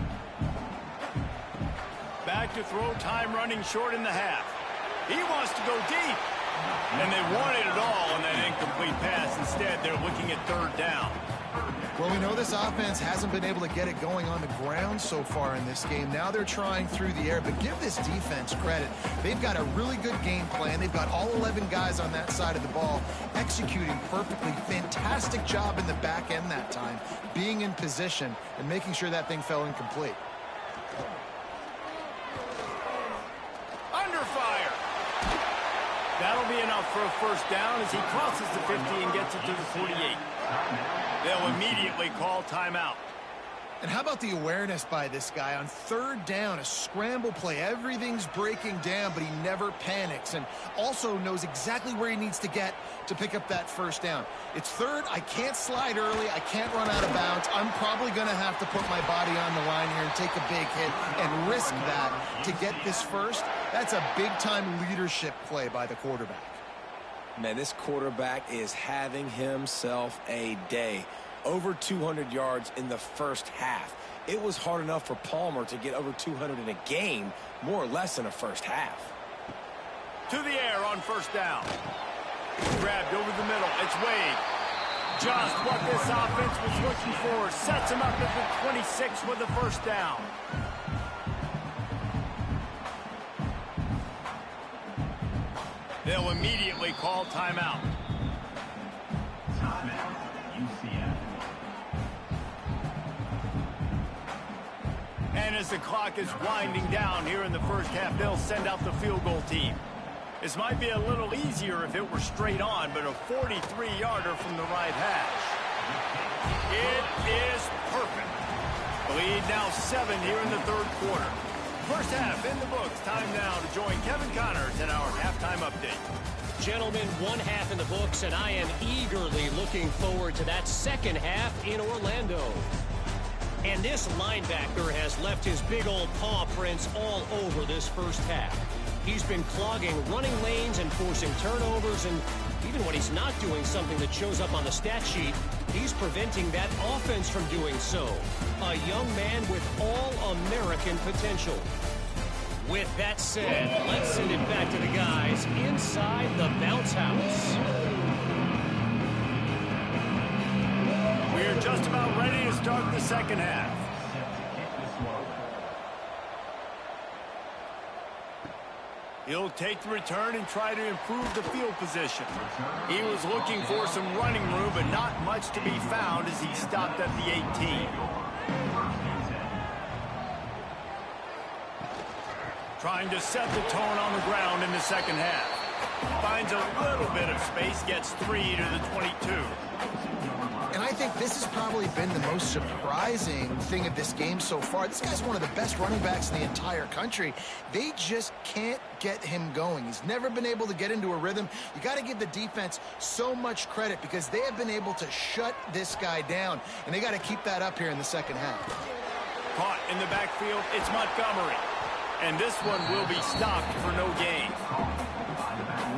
Speaker 1: Back to throw, time running short in the half. He wants to go deep. And they wanted it all on that incomplete pass. Instead, they're looking at third down.
Speaker 3: Well, we know this offense hasn't been able to get it going on the ground so far in this game. Now they're trying through the air, but give this defense credit. They've got a really good game plan. They've got all 11 guys on that side of the ball executing perfectly. Fantastic job in the back end that time, being in position and making sure that thing fell incomplete.
Speaker 1: Under fire. That'll be enough for a first down as he crosses the 50 and gets it to the 48. They'll immediately call timeout.
Speaker 3: And how about the awareness by this guy on third down, a scramble play. Everything's breaking down, but he never panics and also knows exactly where he needs to get to pick up that first down. It's third. I can't slide early. I can't run out of bounds. I'm probably going to have to put my body on the line here and take a big hit and risk that to get this first. That's a big-time leadership play by the quarterback.
Speaker 2: Man, this quarterback is having himself a day. Over 200 yards in the first half. It was hard enough for Palmer to get over 200 in a game, more or less in a first half.
Speaker 1: To the air on first down. Grabbed over the middle. It's Wade. Just what this offense was looking for. Sets him up at the 26 with the first down. They'll immediately call timeout.
Speaker 4: Timeout, UCF.
Speaker 1: And as the clock is winding down here in the first half, they'll send out the field goal team. This might be a little easier if it were straight on, but a 43-yarder from the right hash. It is perfect. The lead now 7 here in the third quarter. First half in the books. Time now to join Kevin Connors in our halftime update.
Speaker 5: Gentlemen, one half in the books, and I am eagerly looking forward to that second half in Orlando. And this linebacker has left his big old paw prints all over this first half. He's been clogging running lanes and forcing turnovers, and even when he's not doing something that shows up on the stat sheet, he's preventing that offense from doing so. A young man with all-American potential. With that said, let's send it back to the guys inside the bounce house.
Speaker 1: We're just about ready to start the second half. He'll take the return and try to improve the field position. He was looking for some running room, but not much to be found as he stopped at the 18. Trying to set the tone on the ground in the second half. Finds a little bit of space, gets 3 to the 22.
Speaker 3: And I think this has probably been the most surprising thing of this game so far. This guy's one of the best running backs in the entire country. They just can't get him going. He's never been able to get into a rhythm. You got to give the defense so much credit because they have been able to shut this guy down, and they got to keep that up here in the second half.
Speaker 1: Caught in the backfield, it's Montgomery. And this one will be stopped for no gain.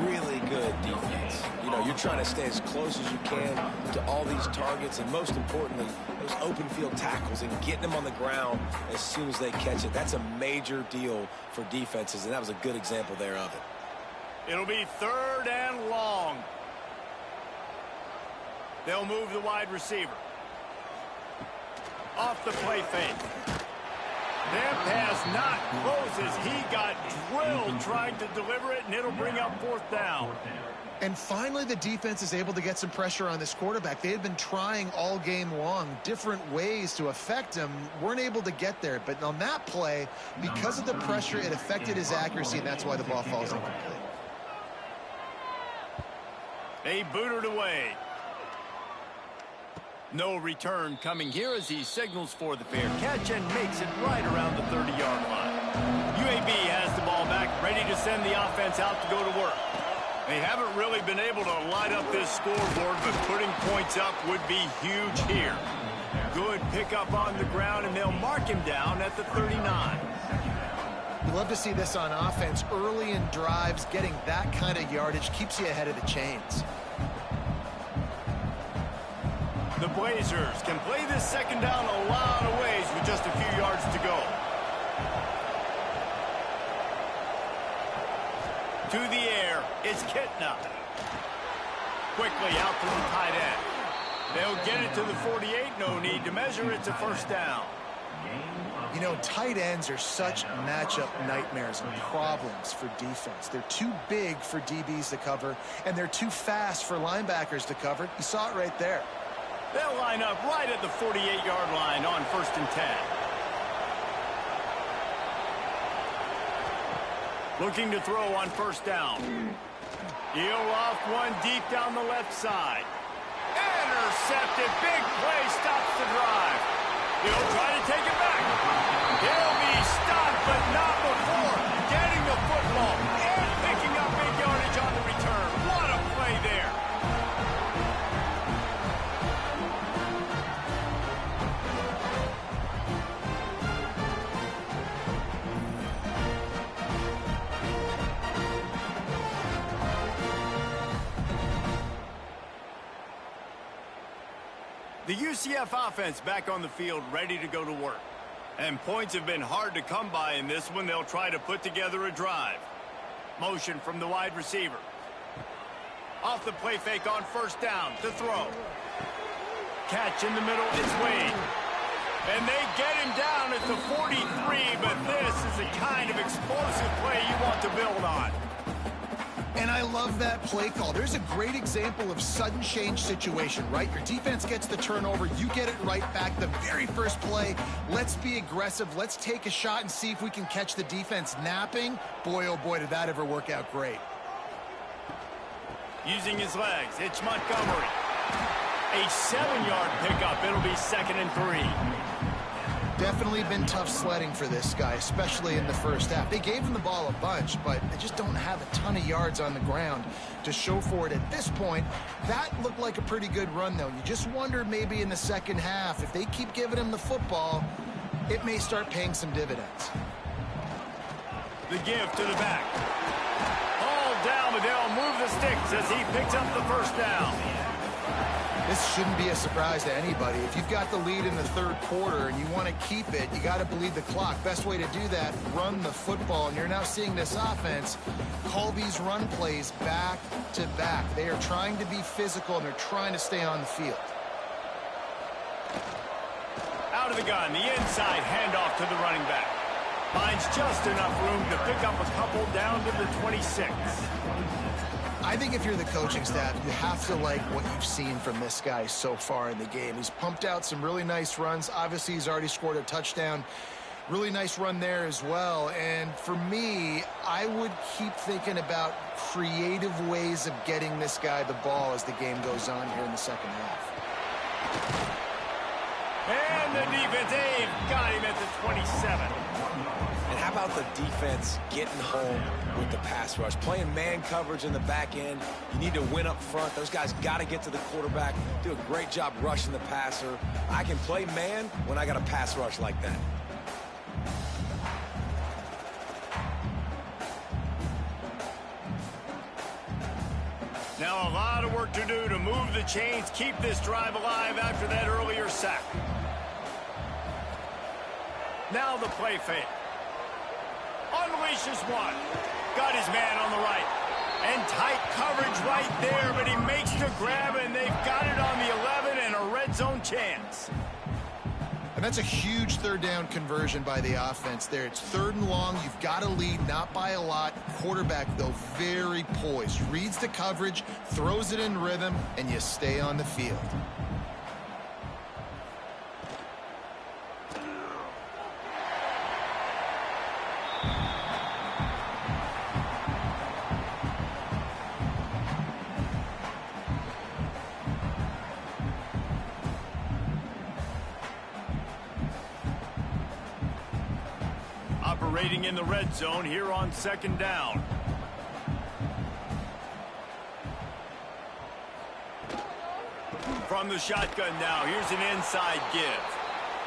Speaker 2: Really good defense. You know, you're trying to stay as close as you can to all these targets, and most importantly, those open field tackles and getting them on the ground as soon as they catch it. That's a major deal for defenses, and that was a good example there of it.
Speaker 1: It'll be 3rd and long. They'll move the wide receiver. Off the play fake. That pass not close as he got drilled trying to deliver it, and it'll bring up 4th down.
Speaker 3: And finally, the defense is able to get some pressure on this quarterback. They had been trying all game long different ways to affect him. Weren't able to get there. But on that play, because of the pressure, it affected his accuracy, and that's why the ball falls incomplete.
Speaker 1: They booted away. No return coming here as he signals for the fair catch and makes it right around the 30-yard line. UAB has the ball back, ready to send the offense out to go to work. They haven't really been able to light up this scoreboard, but putting points up would be huge here. Good pickup on the ground, and they'll mark him down at the 39.
Speaker 3: You love to see this on offense. Early in drives, getting that kind of yardage keeps you ahead of the chains.
Speaker 1: The Blazers can play this second down a lot of ways with just a few yards to go. To the air, it's Kitna. Quickly out to the tight end. They'll get it to the 48, no need to measure, it's a 1st down.
Speaker 3: You know, tight ends are such matchup nightmares and problems for defense. They're too big for DBs to cover, and they're too fast for linebackers to cover. You saw it right there.
Speaker 1: They'll line up right at the 48-yard line on 1st and 10. Looking to throw on 1st down. He'll off one deep down the left side. Intercepted. Big play stops the drive. He'll try to take it back. He'll be stopped, but not before getting the football and picking up big yardage on the return. What a play there. The UCF offense back on the field, ready to go to work. And points have been hard to come by in this one. They'll try to put together a drive. Motion from the wide receiver. Off the play fake on 1st down to throw. Catch in the middle, it's Wade. And they get him down at the 43, but this is the kind of explosive play you want to build on.
Speaker 3: And I love that play call. There's a great example of sudden change situation, right? Your defense gets the turnover. You get it right back. The very first play, let's be aggressive. Let's take a shot and see if we can catch the defense napping. Boy, oh boy, did that ever work out great.
Speaker 1: Using his legs, it's Montgomery. A 7-yard pickup. It'll be 2nd and 3.
Speaker 3: Definitely been tough sledding for this guy, especially in the first half. They gave him the ball a bunch, but they just don't have a ton of yards on the ground to show for it at this point. That looked like a pretty good run, though. You just wonder maybe in the second half, if they keep giving him the football, it may start paying some dividends.
Speaker 1: The give to the back. All down, but they'll move the sticks as he picks up the 1st down.
Speaker 3: This shouldn't be a surprise to anybody. If you've got the lead in the 3rd quarter and you want to keep it, you got to bleed the clock. Best way to do that, run the football. And you're now seeing this offense call these run plays back to back. They are trying to be physical, and they're trying to stay on the field.
Speaker 1: Out of the gun, the inside handoff to the running back. Finds just enough room to pick up a couple down to the 26.
Speaker 3: I think if you're the coaching staff, you have to like what you've seen from this guy so far in the game. He's pumped out some really nice runs. Obviously, he's already scored a touchdown. Really nice run there as well. And for me, I would keep thinking about creative ways of getting this guy the ball as the game goes on here in the second half.
Speaker 1: And the defense, they've got him at the 27.
Speaker 2: And how about the defense getting home with the pass rush? Playing man coverage in the back end. You need to win up front. Those guys got to get to the quarterback, do a great job rushing the passer. I can play man when I got a pass rush like that.
Speaker 1: Now a lot of work to do to move the chains, keep this drive alive after that earlier sack. Now the play fake. Unleashes one. Got his man on the right. And tight coverage right there, but he makes the grab, and they've got it on the 11 and a red zone chance.
Speaker 3: And that's a huge third down conversion by the offense there. It's 3rd and long. You've got to lead, not by a lot. Quarterback, though, very poised. Reads the coverage, throws it in rhythm, and you stay on the field.
Speaker 1: Operating in the red zone here on 2nd down. From the shotgun now, here's an inside give.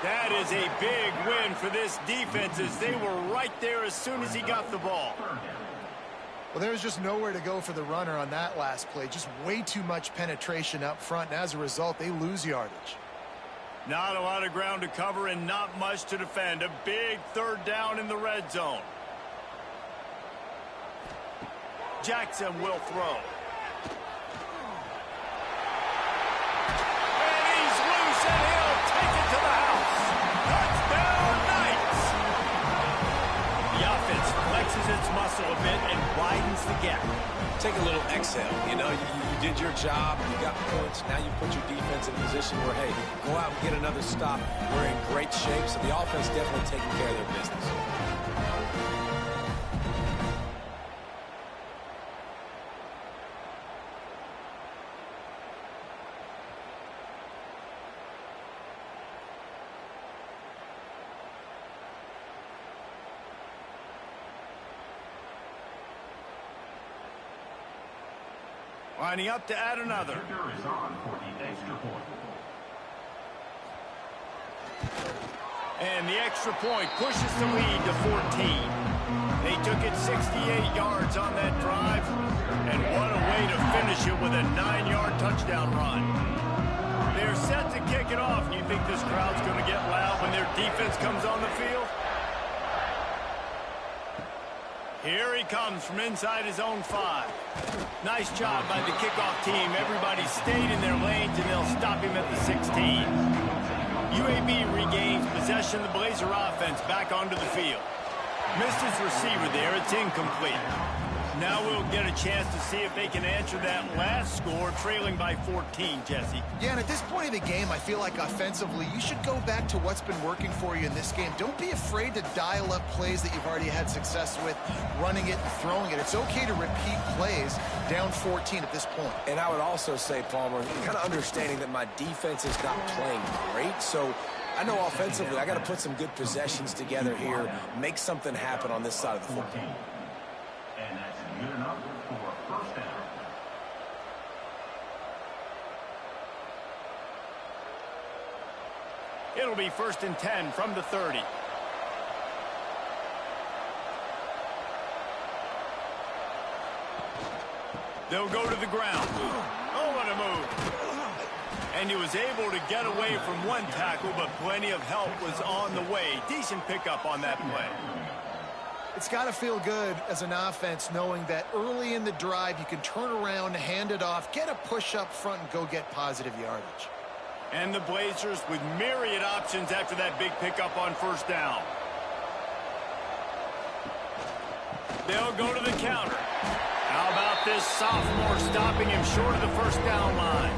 Speaker 1: That is a big win for this defense as they were right there as soon as he got the ball.
Speaker 3: Well, there was just nowhere to go for the runner on that last play. Just way too much penetration up front, and as a result, they lose yardage.
Speaker 1: Not a lot of ground to cover and not much to defend. A big 3rd down in the red zone. Jackson will throw. And he's loose, and he'll take it to the house. Touchdown, Knights! The offense flexes its muscle a bit and widens the gap.
Speaker 2: Take a little exhale. You know, you did your job. You got points. Now you put your defense in a position where, hey, go out and get another stop. We're in great shape, so the offense definitely taking care of their business.
Speaker 1: Lining up to add another.
Speaker 4: Kicker is on for the extra point.
Speaker 1: And the extra point pushes the lead to 14. They took it 68 yards on that drive. And what a way to finish it with a 9-yard touchdown run. They're set to kick it off. You think this crowd's going to get loud when their defense comes on the field? Here he comes from inside his own 5. Nice job by the kickoff team. Everybody stayed in their lanes, and they'll stop him at the 16. UAB regains possession of the Blazer offense back onto the field. Missed his receiver there. It's incomplete. Now we'll get a chance to see if they can answer that last score, trailing by 14, Jesse.
Speaker 3: Yeah, and at this point of the game, I feel like offensively, you should go back to what's been working for you in this game. Don't be afraid to dial up plays that you've already had success with, running it and throwing it. It's okay to repeat plays down 14 at this point.
Speaker 2: And I would also say, Palmer, kind of understanding that my defense is not playing great, so I know offensively I got to put some good possessions together here, make something happen on this side of the football.
Speaker 4: And that's good enough for a 1st down.
Speaker 1: It'll be 1st and 10 from the 30. They'll go to the ground. Oh, what a move. And he was able to get away from one tackle, but plenty of help was on the way. Decent pickup on that play.
Speaker 3: It's got to feel good as an offense knowing that early in the drive you can turn around, hand it off, get a push up front, and go get positive yardage.
Speaker 1: And the Blazers with myriad options after that big pickup on 1st down. They'll go to the counter. How about this sophomore stopping him short of the 1st down line?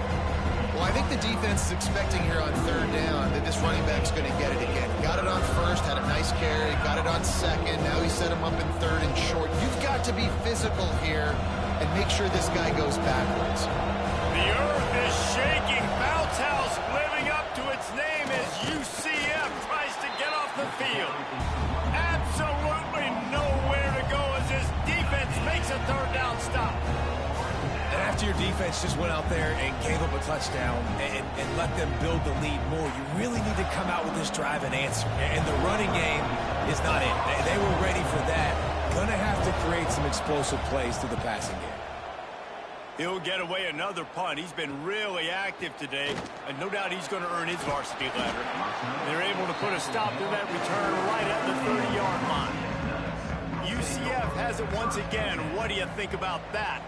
Speaker 3: Well, I think the defense is expecting here on 3rd down that this running back's going to get it again. got it on first, had a nice carry, got it on second. Now he set him up in third and short. You've got to be physical here and make sure this guy goes backwards.
Speaker 1: The earth is shaking. Bounce house living up to its name as UCF tries to get off the field. Absolutely nowhere to go as this defense makes a third down stop.
Speaker 2: And after your defense just went out there and gave up a touchdown and let them build the lead more, you really need to come out with this drive and answer. And the running game is not it. They were ready for that. Gonna have to create some explosive plays through the passing game.
Speaker 1: He'll get away another punt. He's been really active today, and no doubt he's going to earn his varsity letter. They're able to put a stop to that return right at the 30-yard line. UCF has it once again. What do you think about that?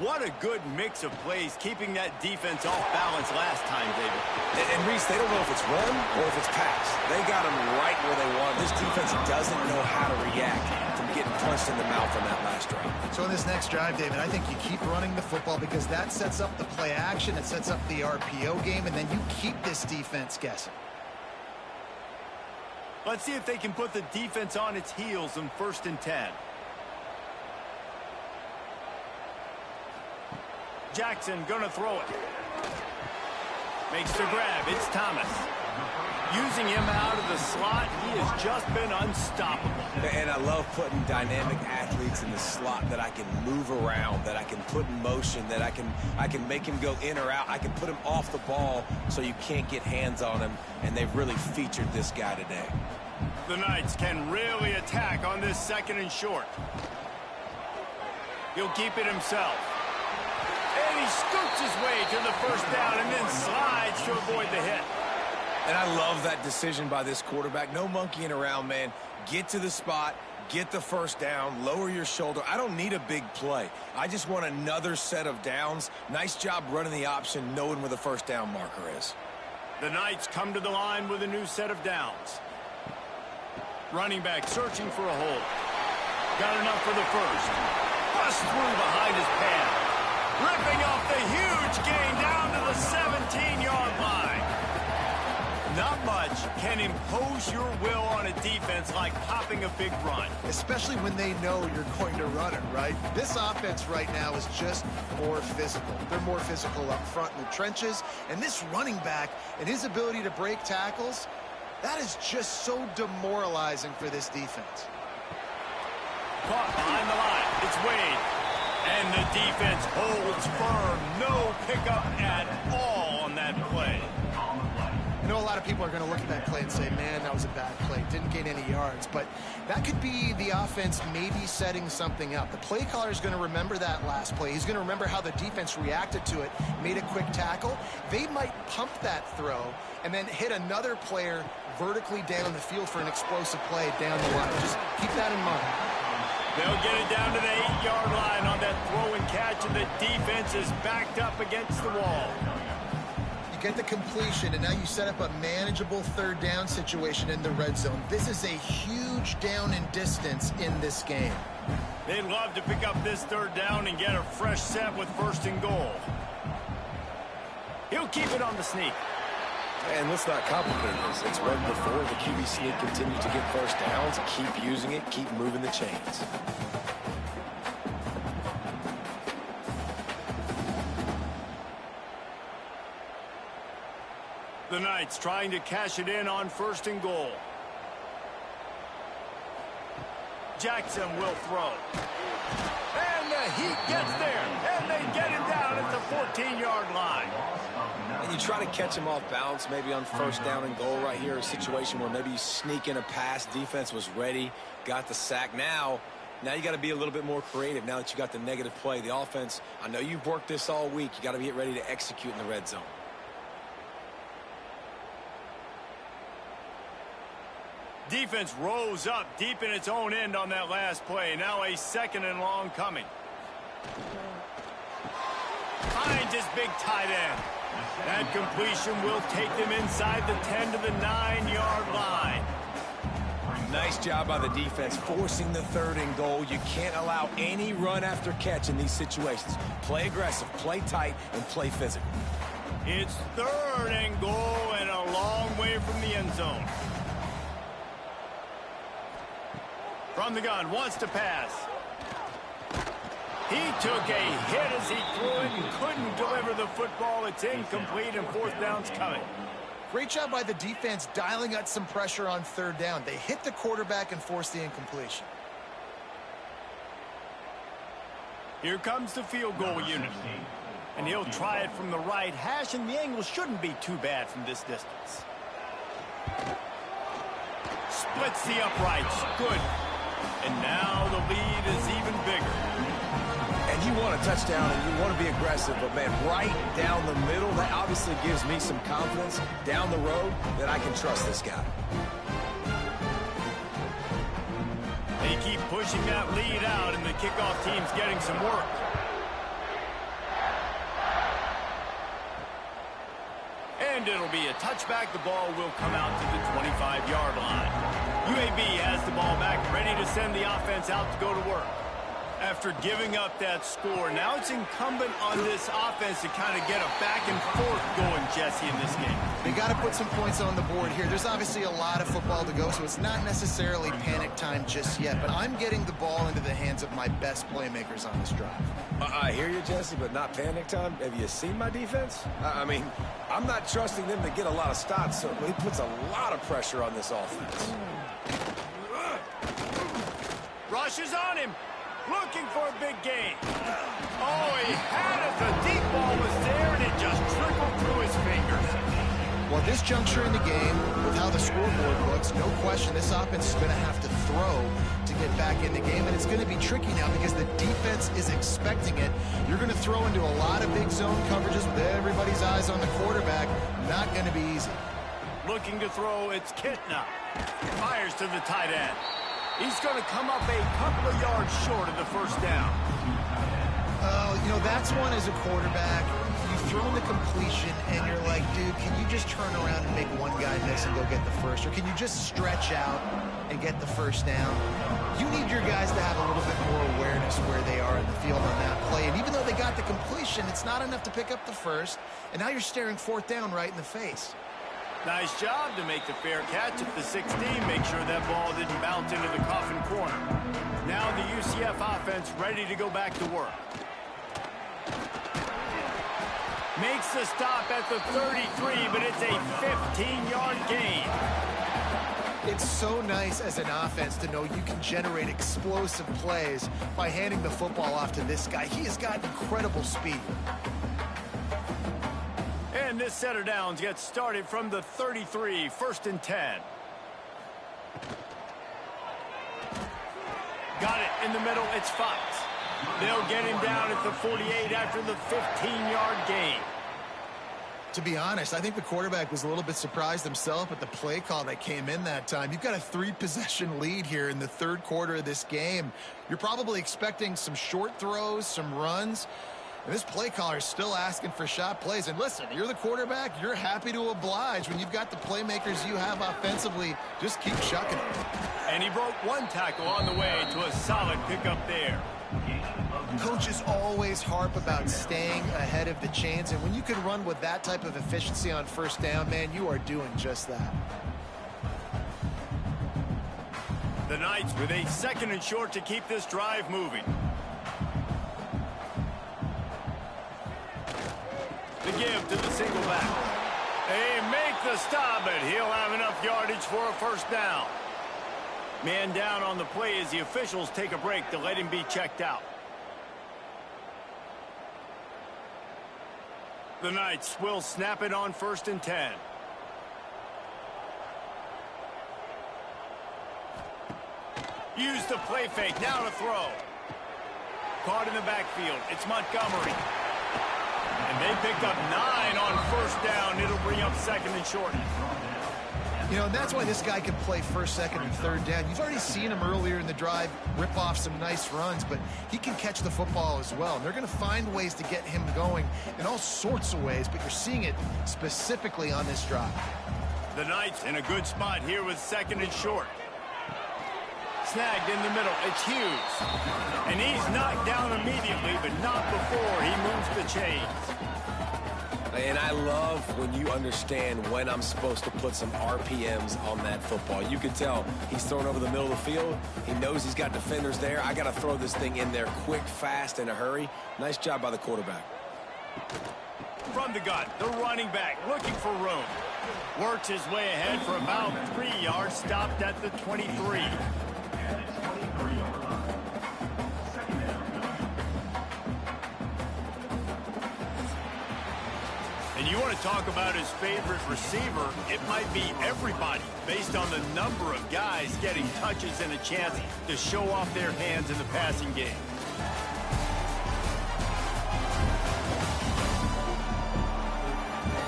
Speaker 1: What a good mix of plays, keeping that defense off balance last time, David.
Speaker 2: And Reese, they don't know if it's run or if it's pass. They got them right where they want. This defense doesn't know how to react from getting punched in the mouth on that last drive.
Speaker 3: So in this next drive, David, I think you keep running the football because that sets up the play action, it sets up the RPO game, and then you keep this defense guessing.
Speaker 1: Let's see if they can put the defense on its heels in 1st and 10. Jackson gonna throw it. Makes the grab. It's Thomas. Using him out of the slot, he has just been unstoppable.
Speaker 2: And I love putting dynamic athletes in the slot that I can move around, that I can put in motion, that I can make him go in or out. I can put him off the ball so you can't get hands on him, and they've really featured this guy today.
Speaker 1: The Knights can really attack on this 2nd and short. He'll keep it himself. And he scoots his way to the 1st down and then slides to avoid the hit.
Speaker 2: And I love that decision by this quarterback. No monkeying around, man. Get to the spot, get the 1st down, lower your shoulder. I don't need a big play. I just want another set of downs. Nice job running the option, knowing where the 1st down marker is.
Speaker 1: The Knights come to the line with a new set of downs. Running back searching for a hole. Got enough for the 1st. Bust through behind his pad. Ripping off the huge gain down to the 17-yard line. Not much can impose your will on a defense like popping a big run.
Speaker 3: Especially when they know you're going to run it, right? This offense right now is just more physical. They're more physical up front in the trenches. And this running back and his ability to break tackles, that is just so demoralizing for this defense.
Speaker 1: Caught behind the line. It's Wade. And the defense holds firm. No pickup at all on that play.
Speaker 3: I know a lot of people are going to look at that play and say, man, that was a bad play. Didn't gain any yards. But that could be the offense maybe setting something up. The play caller is going to remember that last play. He's going to remember how the defense reacted to it, made a quick tackle. They might pump that throw and then hit another player vertically down the field for an explosive play down the line. Just keep that in mind.
Speaker 1: They'll get it down to the 8-yard line on that throw and catch, and the defense is backed up against the wall.
Speaker 3: You get the completion, and now you set up a manageable 3rd down situation in the red zone. This is a huge down in distance in this game.
Speaker 1: They'd love to pick up this 3rd down and get a fresh set with 1st and goal. He'll keep it on the sneak.
Speaker 2: And let's not complicate this. It's worked before. The QB sneak continues to get 1st downs. Keep using it. Keep moving the chains.
Speaker 1: The Knights trying to cash it in on 1st and goal. Jackson will throw. And the Heat gets there. And they get him down at the 14-yard line.
Speaker 2: And you try to catch him off balance, maybe on 1st down and goal right here, a situation where maybe you sneak in a pass, defense was ready, got the sack. Now you got to be a little bit more creative now that you got the negative play. The offense, I know you've worked this all week. You got to get ready to execute in the red zone.
Speaker 1: Defense rose up deep in its own end on that last play. Now a 2nd and long coming. Finds his big tight end. That completion will take them inside the 10 to the 9-yard line.
Speaker 2: Nice job by the defense, forcing the 3rd and goal. You can't allow any run after catch in these situations. Play aggressive, play tight, and play physical.
Speaker 1: It's 3rd and goal and a long way from the end zone. From the gun, wants to pass. He took a hit as he threw it and couldn't deliver the football. It's incomplete, and fourth down's coming.
Speaker 3: Great job by the defense dialing out some pressure on third down. They hit the quarterback and forced the incompletion.
Speaker 1: Here comes the field goal unit. And he'll try it from the right hash, and the angle shouldn't be too bad from this distance. Splits the uprights. Good. And now the lead is even bigger.
Speaker 2: And you want a touchdown and you want to be aggressive, but man, right down the middle, that obviously gives me some confidence down the road that I can trust this guy.
Speaker 1: They keep pushing that lead out, and the kickoff team's getting some work. And it'll be a touchback. The ball will come out to the 25-yard line. UAB has the ball back, ready to send the offense out to go to work. After giving up that score, now it's incumbent on this offense to kind of get a back and forth going, Jesse, in this game.
Speaker 3: They got to put some points on the board here. There's obviously a lot of football to go, so it's not necessarily panic time just yet, but I'm getting the ball into the hands of my best playmakers on this drive.
Speaker 2: I hear you, Jesse, but not panic time. Have you seen my defense? I mean, I'm not trusting them to get a lot of stops, so he puts a lot of pressure on this offense.
Speaker 1: Rushes on him. Looking for a big gain. Oh, he had it. The deep ball was there, and it just trickled through his fingers.
Speaker 3: Well, this juncture in the game, with how the scoreboard looks, no question this offense is going to have to throw to get back in the game, and it's going to be tricky now because the defense is expecting it. You're going to throw into a lot of big zone coverages with everybody's eyes on the quarterback. Not going to be easy.
Speaker 1: Looking to throw, it's Kitna. Fires to the tight end. He's going to come up a couple of yards short of the first down.
Speaker 3: You know, that's one as a quarterback. You've thrown the completion, and you're like, dude, can you just turn around and make one guy miss and go get the first? Or can you just stretch out and get the first down? You need your guys to have a little bit more awareness where they are in the field on that play. And even though they got the completion, it's not enough to pick up the first. And now you're staring fourth down right in the face.
Speaker 1: Nice job to make the fair catch at the 16. Make sure that ball didn't bounce into the coffin corner. Now the UCF offense ready to go back to work. Makes the stop at the 33, but it's a 15-yard gain.
Speaker 3: It's so nice as an offense to know you can generate explosive plays by handing the football off to this guy. He has got incredible speed.
Speaker 1: And this set of downs gets started from the 33, 1st and 10. Got it in the middle, it's Fox. They'll get him down at the 48 after the 15-yard gain.
Speaker 3: To be honest, I think the quarterback was a little bit surprised himself at the play call that came in that time. You've got a 3-possession lead here in the third quarter of this game. You're probably expecting some short throws, some runs. And this play caller is still asking for shot plays. And listen, you're the quarterback. You're happy to oblige when you've got the playmakers you have offensively. Just keep shucking them.
Speaker 1: And he broke one tackle on the way to a solid pickup there.
Speaker 3: Coaches always harp about staying ahead of the chains. And when you can run with that type of efficiency on first down, man, you are doing just that.
Speaker 1: The Knights with a 2nd and short to keep this drive moving. The give to the single back. They make the stop, but he'll have enough yardage for a first down. Man down on the play as the officials take a break to let him be checked out. The Knights will snap it on 1st and 10. Use the play fake, now to throw. Caught in the backfield, it's Montgomery. And they picked up 9 on first down. It'll bring up 2nd and short.
Speaker 3: You know, and that's why this guy can play first, 2nd, and 3rd down. You've already seen him earlier in the drive rip off some nice runs, but he can catch the football as well. And they're going to find ways to get him going in all sorts of ways, but you're seeing it specifically on this drive.
Speaker 1: The Knights in a good spot here with 2nd and short. Snagged in the middle. It's Hughes. And he's knocked down immediately, but not before he moves the chains.
Speaker 2: And I love when you understand when I'm supposed to put some RPMs on that football. You can tell he's thrown over the middle of the field. He knows he's got defenders there. I got to throw this thing in there quick, fast, in a hurry. Nice job by the quarterback.
Speaker 1: From the gun, the running back looking for room. Works his way ahead for about 3 yards, stopped at the 23. And you want to talk about his favorite receiver, it might be everybody based on the number of guys getting touches and a chance to show off their hands in the passing game.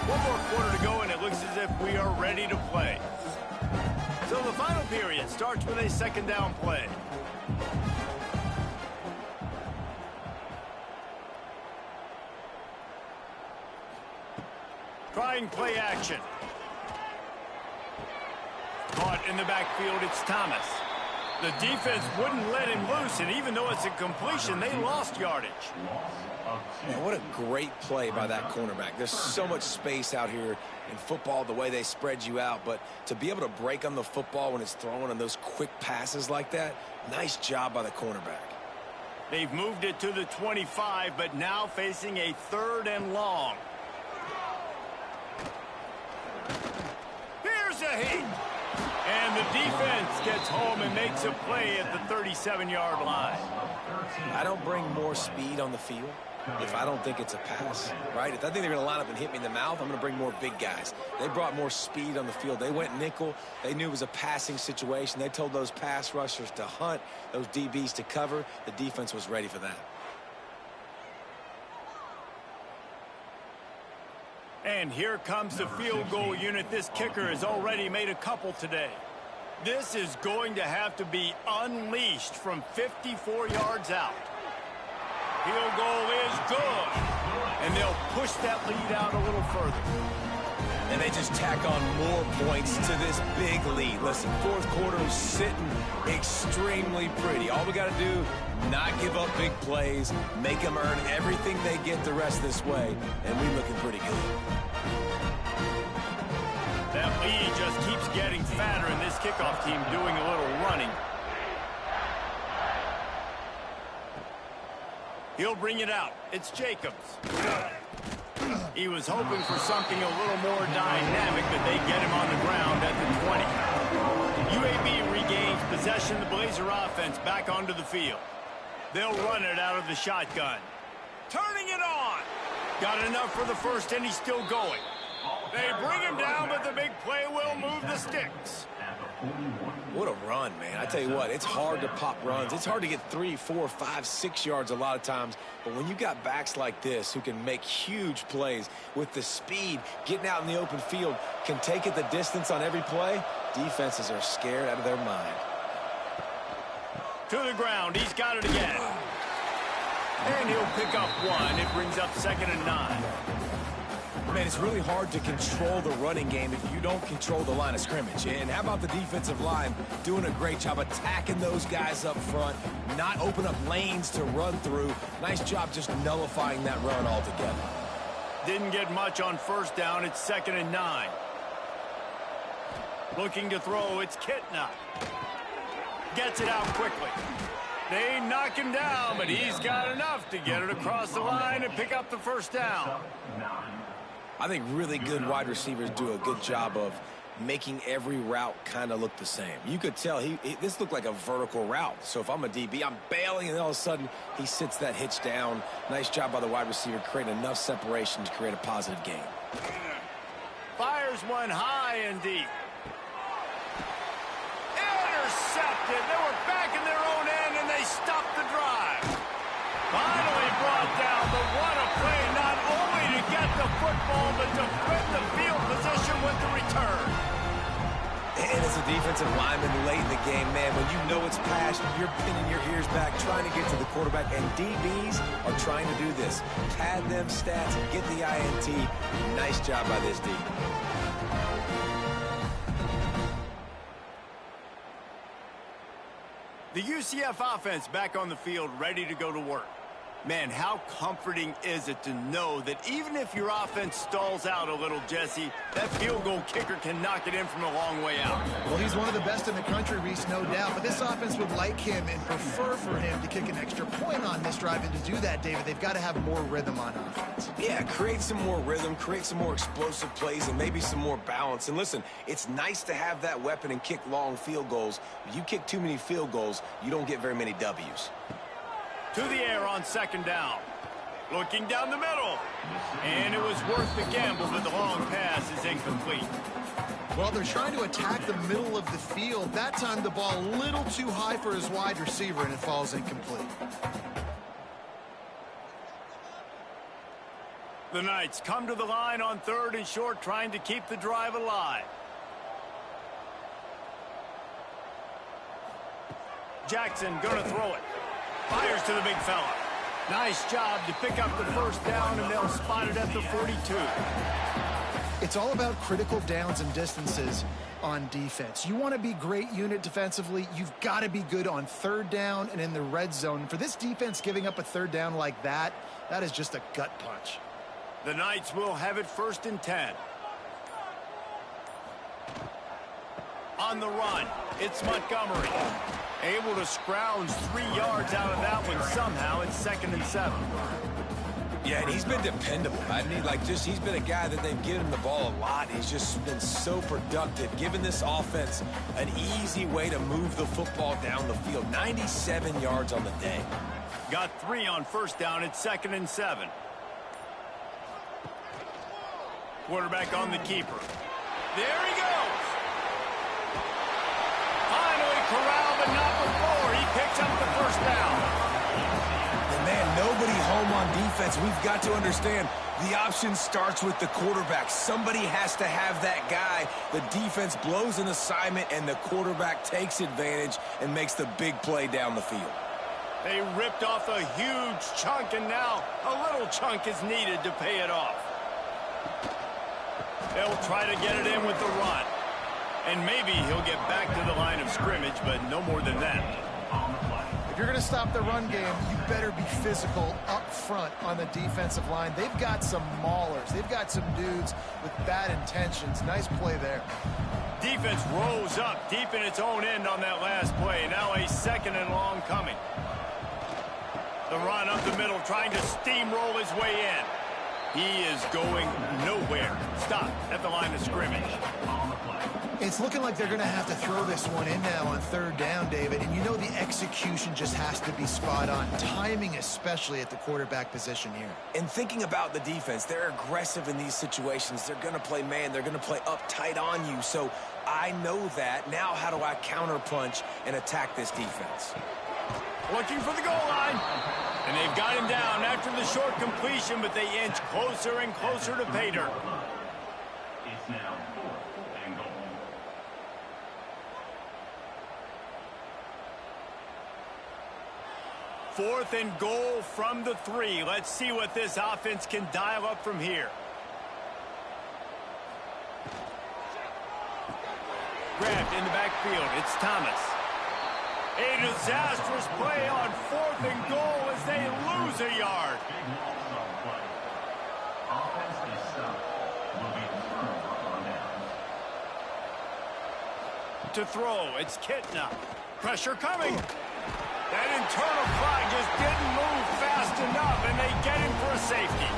Speaker 1: One more quarter to go, and it looks as if we are ready to play. So the final period starts with a second down play. Trying play action. Caught in the backfield, it's Thomas. The defense wouldn't let him loose, and even though it's a completion, they lost yardage.
Speaker 2: Man, what a great play by that cornerback. There's so much space out here in football, the way they spread you out, but to be able to break on the football when it's thrown on those quick passes like that, nice job by the cornerback.
Speaker 1: They've moved it to the 25, but now facing a 3rd and long. Here's a heat. And the defense gets home and makes a play at the 37-yard line.
Speaker 2: I don't bring more speed on the field if I don't think it's a pass, right? If I think they're going to line up and hit me in the mouth, I'm going to bring more big guys. They brought more speed on the field. They went nickel. They knew it was a passing situation. They told those pass rushers to hunt, those DBs to cover. The defense was ready for that.
Speaker 1: And here comes the field goal unit. This kicker has already made a couple today. This is going to have to be unleashed from 54 yards out. Field goal is good. And they'll push that lead out a little further.
Speaker 2: And they just tack on more points to this big lead. Listen, 4th quarter is sitting extremely pretty. All we got to do, not give up big plays, make them earn everything they get the rest of this way, and we're looking pretty good.
Speaker 1: That lead just keeps getting fatter, and this kickoff team doing a little running. He'll bring it out. It's Jacobs. He was hoping for something a little more dynamic, but they get him on the ground at the 20. UAB regains possession of the Blazer offense back onto the field. They'll run it out of the shotgun. Turning it on. Got enough for the first, and he's still going. They bring him down, but the big play will move the sticks.
Speaker 2: What a run, man. I tell you what, it's hard to pop runs. It's hard to get 3, 4, 5, 6 yards a lot of times. But when you got backs like this who can make huge plays with the speed, getting out in the open field, can take it the distance on every play, defenses are scared out of their mind.
Speaker 1: To the ground. He's got it again. And he'll pick up 1. It brings up 2nd and 9.
Speaker 2: Man, it's really hard to control the running game if you don't control the line of scrimmage. And how about the defensive line doing a great job attacking those guys up front, not open up lanes to run through. Nice job just nullifying that run altogether.
Speaker 1: Didn't get much on 1st down. It's 2nd and 9. Looking to throw. It's Kitna. Gets it out quickly. They knock him down, but he's got enough to get it across the line and pick up the 1st down.
Speaker 2: I think really good wide receivers do a good job of making every route kind of look the same. You could tell this looked like a vertical route. So if I'm a DB, I'm bailing, and all of a sudden he sits that hitch down. Nice job by the wide receiver, creating enough separation to create a positive gain.
Speaker 1: Fires one high and deep. Intercepted. They were back in their own end, and they stopped the drive. Finally brought down, but what a play, not only to get the football, but to flip the field position with the return.
Speaker 2: And as a defensive lineman late in the game, man, when you know it's past, you're pinning your ears back, trying to get to the quarterback, and DBs are trying to do this. Pad them stats and get the INT. Nice job by this D.
Speaker 1: The UCF offense back on the field, ready to go to work. Man, how comforting is it to know that even if your offense stalls out a little, Jesse, that field goal kicker can knock it in from a long way out.
Speaker 3: Well, he's one of the best in the country, Reese, no doubt. But this offense would like him and prefer for him to kick an extra point on this drive. And to do that, David, they've got to have more rhythm on offense.
Speaker 2: Yeah, create some more rhythm, create some more explosive plays, and maybe some more balance. And listen, it's nice to have that weapon and kick long field goals. If you kick too many field goals, you don't get very many W's.
Speaker 1: To the air on second down. Looking down the middle. And it was worth the gamble, but the long pass is incomplete.
Speaker 3: Well, they're trying to attack the middle of the field. That time the ball a little too high for his wide receiver, and it falls incomplete.
Speaker 1: The Knights come to the line on 3rd and short, trying to keep the drive alive. Jackson gonna throw it. Fires to the big fella. Nice job to pick up the first down, and they'll spot it at the 42.
Speaker 3: It's all about critical downs and distances on defense. You want to be great unit defensively, you've got to be good on 3rd down and in the red zone. For this defense giving up a 3rd down like that, that is just a gut punch.
Speaker 1: The Knights will have it 1st and 10. On the run, it's Montgomery. Able to scrounge 3 yards out of that one somehow. It's 2nd and 7.
Speaker 2: Yeah, and he's been dependable. I mean, he's been a guy that they've given him the ball a lot. He's just been so productive, giving this offense an easy way to move the football down the field. 97 yards on the day.
Speaker 1: Got 3 on 1st down. It's 2nd and 7. Quarterback on the keeper. There he goes. Finally corralled, but not before. He picks up the 1st down.
Speaker 2: And man, nobody home on defense. We've got to understand the option starts with the quarterback. Somebody has to have that guy. The defense blows an assignment, and the quarterback takes advantage and makes the big play down the field.
Speaker 1: They ripped off a huge chunk, and now a little chunk is needed to pay it off. They'll try to get it in with the run. And maybe he'll get back to the line of scrimmage, but no more than that.
Speaker 3: If you're going to stop the run game, you better be physical up front on the defensive line. They've got some maulers. They've got some dudes with bad intentions. Nice play there.
Speaker 1: Defense rose up deep in its own end on that last play. Now a 2nd and long coming. The run up the middle, trying to steamroll his way in. He is going nowhere. Stop at the line of scrimmage.
Speaker 3: It's looking like they're going to have to throw this one in now on 3rd down, David. And you know the execution just has to be spot on. Timing especially at the quarterback position here.
Speaker 2: And thinking about the defense, they're aggressive in these situations. They're going to play man. They're going to play up tight on you. So I know that. Now how do I counterpunch and attack this defense?
Speaker 1: Looking for the goal line. And they've got him down after the short completion, but they inch closer and closer to pay dirt.
Speaker 4: It's now 4th and goal.
Speaker 1: Fourth and goal from the 3. Let's see what this offense can dial up from here. Grabbed in the backfield. It's Thomas. A disastrous play on 4th and goal as they lose a yard.
Speaker 4: Big loss on the play. Offense is stopped. Will be turnover on downs.
Speaker 1: To throw, it's Kitna. Pressure coming. That internal clock just didn't move fast enough, and they get him for a safety.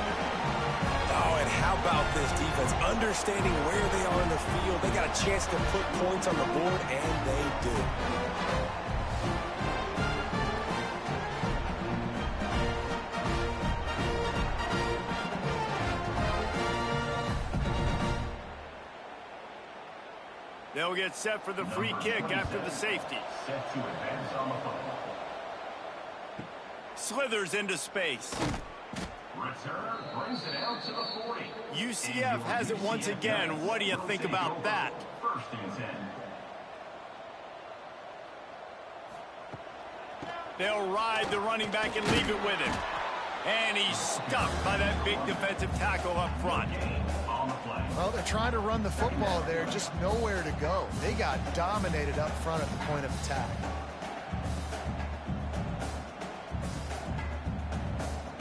Speaker 2: Oh, and how about this defense? Understanding where they are in the field. They got a chance to put points on the board, and they do.
Speaker 1: They'll get set for the free kick after the safety.
Speaker 4: Set to advance on the football.
Speaker 1: Slithers into space.
Speaker 4: Returner brings it out to the 40.
Speaker 1: UCF has it once again. What do you think about that?
Speaker 4: 1st and 10.
Speaker 1: They'll ride the running back and leave it with him. And he's stuck by that big defensive tackle up front.
Speaker 4: On the play.
Speaker 3: Well, they're trying to run the football there, just nowhere to go. They got dominated up front at the point of attack.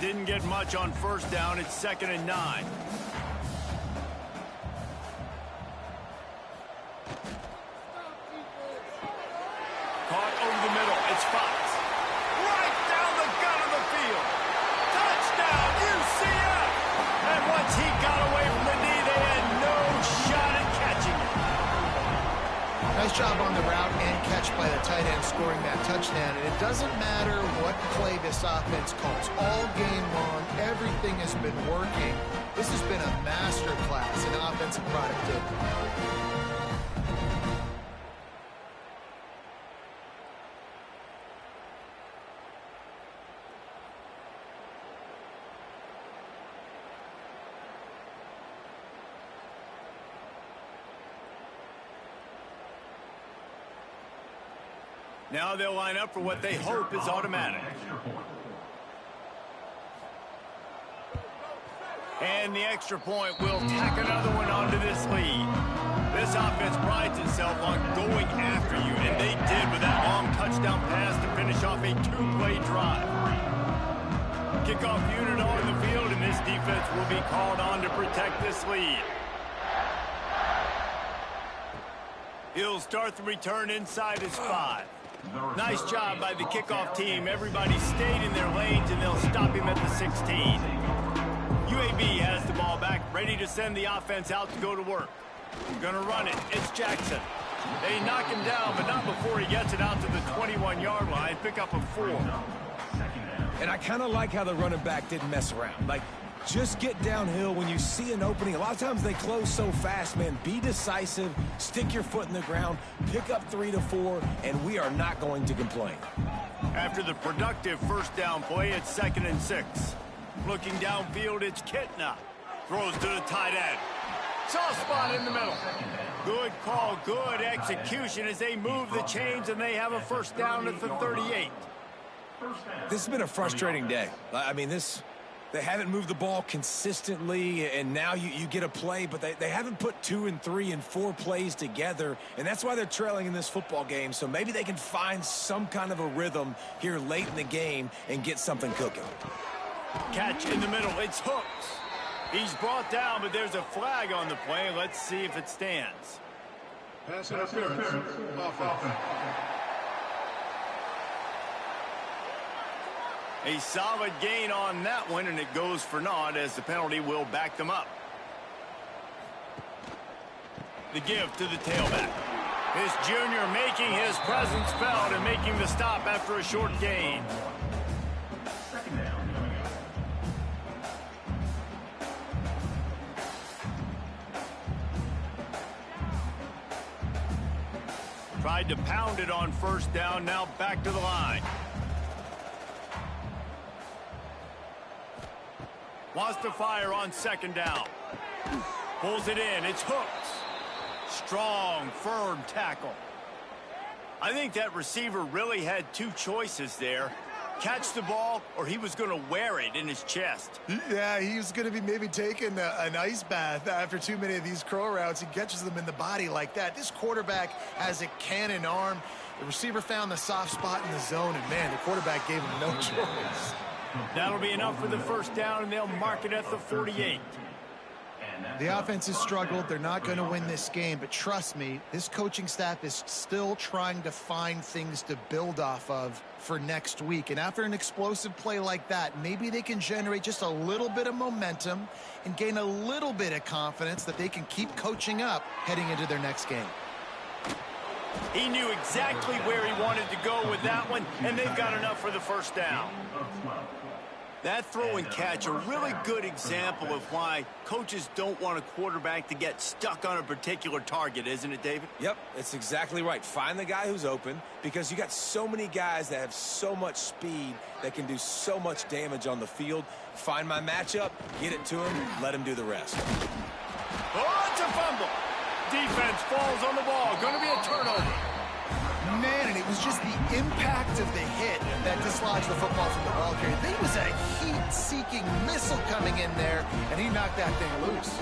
Speaker 1: didn't get much on first down. It's 2nd and 9. Caught over the middle. It's Fox. Right down the gut of the field. Touchdown, UCF! And once he got away from the knee, they had no shot at catching it.
Speaker 3: Nice job on the route and catch by the tight end scoring that touchdown. And it doesn't matter what play this offense calls. All game long, everything has been working. This has been a masterclass in offensive productivity.
Speaker 1: Now they'll line up for what they hope is automatic. And the extra point will tack another one onto this lead. This offense prides itself on going after you, and they did with that long touchdown pass to finish off a 2-play drive. Kickoff unit on the field, and this defense will be called on to protect this lead. He'll start the return inside his 5. Nice job by the kickoff team. Everybody stayed in their lanes, and they'll stop him at the 16. UAB has the ball back, ready to send the offense out to go to work. Gonna run it. It's Jackson. They knock him down, but not before he gets it out to the 21-yard line. Pick up a 4.
Speaker 2: And I kind of like how the running back didn't mess around. Like, just get downhill when you see an opening. A lot of times they close so fast, man. Be decisive, stick your foot in the ground, pick up 3 to 4, and we are not going to complain.
Speaker 1: After the productive first down play, it's 2nd and 6. Looking downfield, it's Kitna. Throws to the tight end. Soft spot in the middle. Good call, good execution as they move the chains, and they have a first down at the 38.
Speaker 2: This has been a frustrating day. I mean, they haven't moved the ball consistently, and now you get a play, but they haven't put 2 and 3 and 4 plays together, and that's why they're trailing in this football game. So maybe they can find some kind of a rhythm here late in the game and get something cooking.
Speaker 1: Catch in the middle. It's Hooks. He's brought down, but there's a flag on the play. Let's see if it stands.
Speaker 6: Pass interference. Offense.
Speaker 1: A solid gain on that one, and it goes for naught as the penalty will back them up. The give to the tailback. This junior making his presence felt and making the stop after a short gain. Tried to pound it on first down, now back to the line. Wants to fire on 2nd down. Pulls it in. It's Hooks. Strong, firm tackle. I think that receiver really had 2 choices there. Catch the ball, or he was going to wear it in his chest.
Speaker 3: Yeah, he was going to be maybe taking an ice bath after too many of these curl routes. He catches them in the body like that. This quarterback has a cannon arm. The receiver found the soft spot in the zone, and, man, the quarterback gave him no choice.
Speaker 1: That'll be enough for the first down, and they'll mark it at the 48.
Speaker 3: The offense has struggled. They're not going to win this game, but trust me, this coaching staff is still trying to find things to build off of for next week. And after an explosive play like that, maybe they can generate just a little bit of momentum and gain a little bit of confidence that they can keep coaching up heading into their next game.
Speaker 1: He knew exactly where he wanted to go with that one, and they've got enough for the first down. That throw and catch, a really good example of why coaches don't want a quarterback to get stuck on a particular target, isn't it, David?
Speaker 2: Yep, it's exactly right. Find the guy who's open, because you got so many guys that have so much speed that can do so much damage on the field. Find my matchup, get it to him, let him do the rest.
Speaker 1: Oh, it's a fumble. Defense falls on the ball. Going to be a turnover.
Speaker 3: Man, and it was just the impact of the hit that dislodged the football from the ball carrier. There was a heat-seeking missile coming in there, and he knocked that thing loose.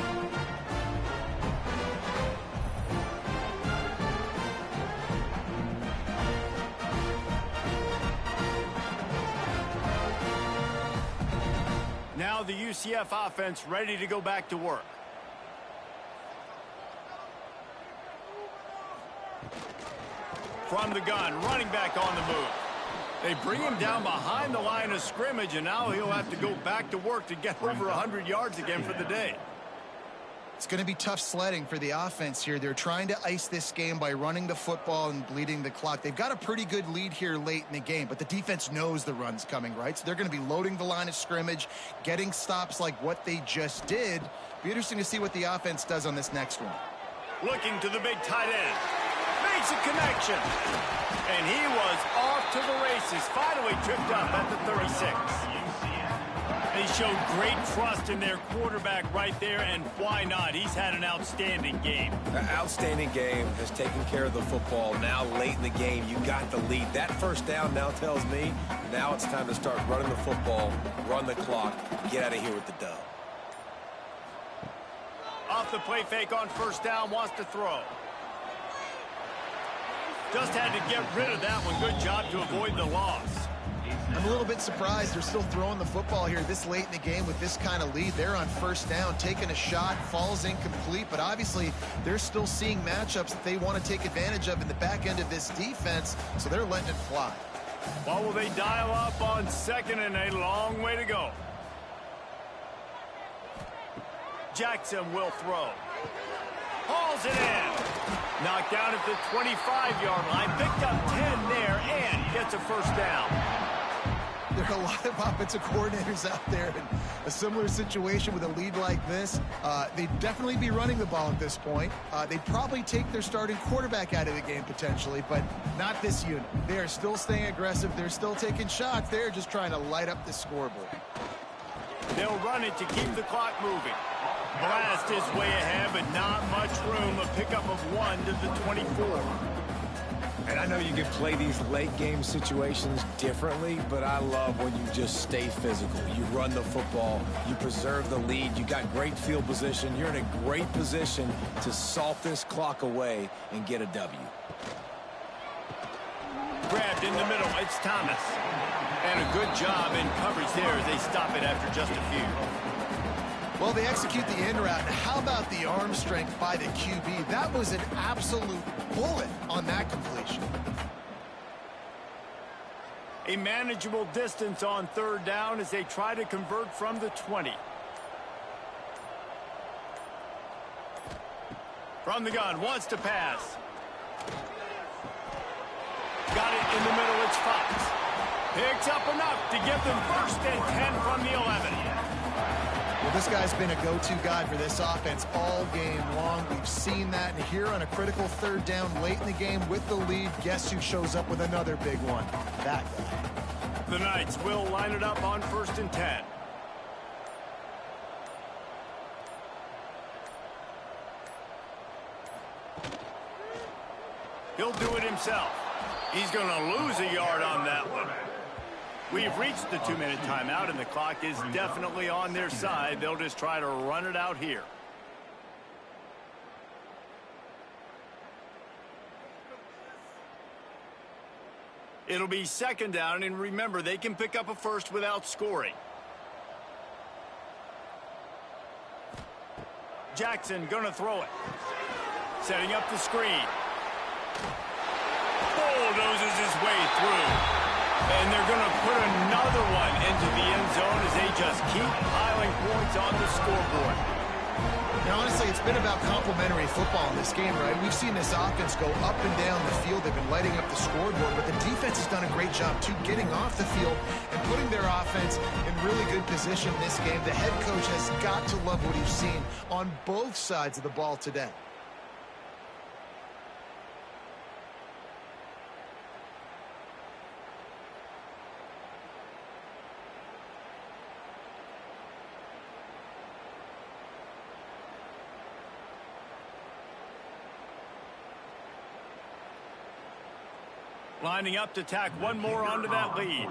Speaker 1: now the UCF offense ready to go back to work. From the gun, running back on the move. They bring him down behind the line of scrimmage, and now he'll have to go back to work to get over 100 yards again for the day.
Speaker 3: It's going to be tough sledding for the offense here. They're trying to ice this game by running the football and bleeding the clock. They've got a pretty good lead here late in the game, but the defense knows the run's coming, right? So they're going to be loading the line of scrimmage, getting stops like what they just did. Be interesting to see what the offense does on this next one. Looking to the big tight end. Makes a connection. And he was off to the races. Finally tripped up at the 36. They showed great trust in their quarterback right there, and why not? He's had an outstanding game.
Speaker 2: An outstanding game, has taken care of the football. Now late in the game, you got the lead. That first down now tells me now it's time to start running the football, run the clock, get out of here with the dub.
Speaker 1: Off the play fake on first down, wants to throw. Just had to get rid of that one. Good job to avoid the loss. I'm a little bit surprised they're still throwing the football here this late in the game with this kind of lead. They're on first down, taking a shot, falls incomplete, but obviously they're still seeing matchups that they want to take advantage of in the back end of this defense, so they're letting it fly. Well, will they dial up on second and a long way to go? Jackson will throw. Hauls it in. Knocked down at the 25-yard line. Picked up 10 there and gets a first down. There are a lot of offensive coordinators out there in a similar situation with a lead like this. They'd definitely be running the ball at this point. They'd probably take their starting quarterback out of the game potentially, but not this unit. They are still staying aggressive. They're still taking shots. They're just trying to light up the scoreboard. They'll run it to keep the clock moving. Blast his way ahead, but not much room. A pickup of 1 to the 24.
Speaker 2: And I know you can play these late game situations differently, but I love when you just stay physical. You run the football, you preserve the lead, you got great field position, you're in a great position to salt this clock away and get a W.
Speaker 1: Grabbed in the middle, it's Thomas. And a good job in coverage there as they stop it after just a few. Well, they execute the in route. How about the arm strength by the QB? That was an absolute bullet on that completion. A manageable distance on third down as they try to convert from the 20. From the gun, wants to pass. Got it in the middle, it's Fox. Picks up enough to give them first and 10 from the 11. Well, this guy's been a go-to guy for this offense all game long. We've seen that, and here on a critical third down late in the game with the lead, guess who shows up with another big one? That guy. The Knights will line it up on first and 10. He'll do it himself. He's going to lose a yard on that one. We've reached the 2-minute timeout, and the clock is definitely on their side. They'll just try to run it out here. It'll be second down, and remember, they can pick up a first without scoring. Jackson gonna throw it. Setting up the screen. Bulldozes his way through. And they're going to put another one into the end zone as they just keep piling points on the scoreboard. Now, honestly, it's been about complementary football in this game, right? We've seen this offense go up and down the field. They've been lighting up the scoreboard, but the defense has done a great job, too, getting off the field and putting their offense in really good position in this game. The head coach has got to love what he's seen on both sides of the ball today. Lining up to tack one more onto that lead.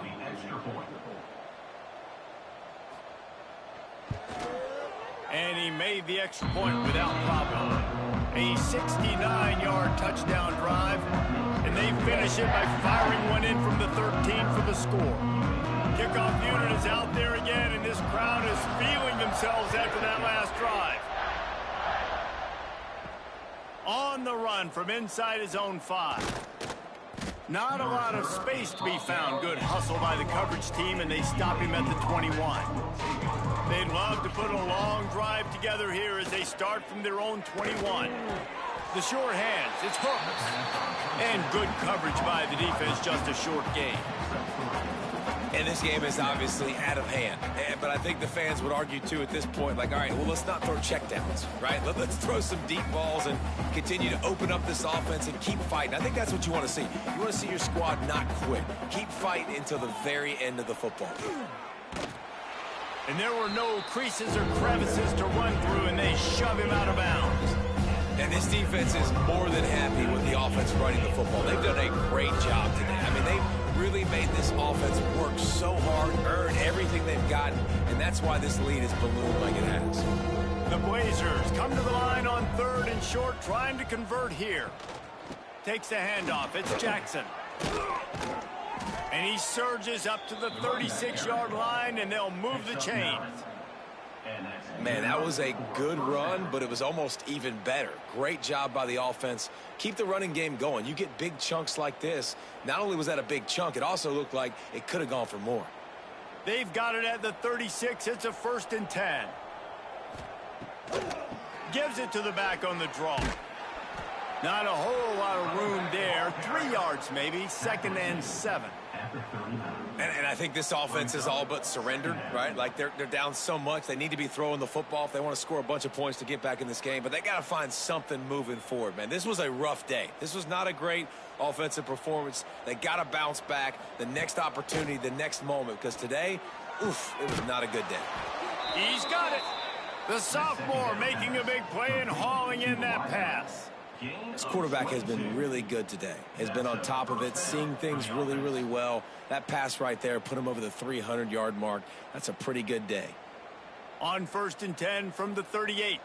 Speaker 1: And he made the extra point without problem. A 69-yard touchdown drive. And they finish it by firing one in from the 13 for the score. Kickoff unit is out there again, and this crowd is feeling themselves after that last drive. On the run from inside his own 5. Not a lot of space to be found. Good hustle by the coverage team, and they stop him at the 21. They'd love to put a long drive together here as they start from their own 21. The short hands, it's hooked. And good coverage by the defense, just a short gain.
Speaker 2: And this game is obviously out of hand. But I think the fans would argue, too, at this point, like, all right, well, let's not throw checkdowns, right? Let's throw some deep balls and continue to open up this offense and keep fighting. I think that's what you want to see. You want to see your squad not quit. Keep fighting until the very end of the football.
Speaker 1: And there were no creases or crevices to run through, and they shove him out of bounds.
Speaker 2: And this defense is more than happy with the offense running the football. They've done a great job today. I mean, they've really made this offense work so hard, earn everything they've gotten, and that's why this lead is ballooned like it has.
Speaker 1: The Blazers come to the line on 3rd and short, trying to convert here. Takes the handoff. It's Jackson. And he surges up to the 36-yard line, and they'll move the chains.
Speaker 2: Man, that was a good run, but it was almost even better. Great job by the offense. Keep the running game going. You get big chunks like this. Not only was that a big chunk, it also looked like it could have gone for more.
Speaker 1: They've got it at the 36. It's a 1st and 10. Gives it to the back on the draw. Not a whole lot of room there. 3 yards maybe. 2nd and 7.
Speaker 2: And I think this offense is all but surrendered, right? Like they're down so much. They need to be throwing the football if they want to score a bunch of points to get back in this game. But they got to find something moving forward, man. This was a rough day. This was not a great offensive performance. They got to bounce back. The next opportunity, the next moment. Because today, oof, it was not a good day.
Speaker 1: He's got it. The sophomore making a big play and hauling in that pass.
Speaker 2: This quarterback has been really good today. Has been on top of it, seeing things really, really well. That pass right there put him over the 300-yard mark. That's a pretty good day.
Speaker 1: On 1st and 10 from the 38.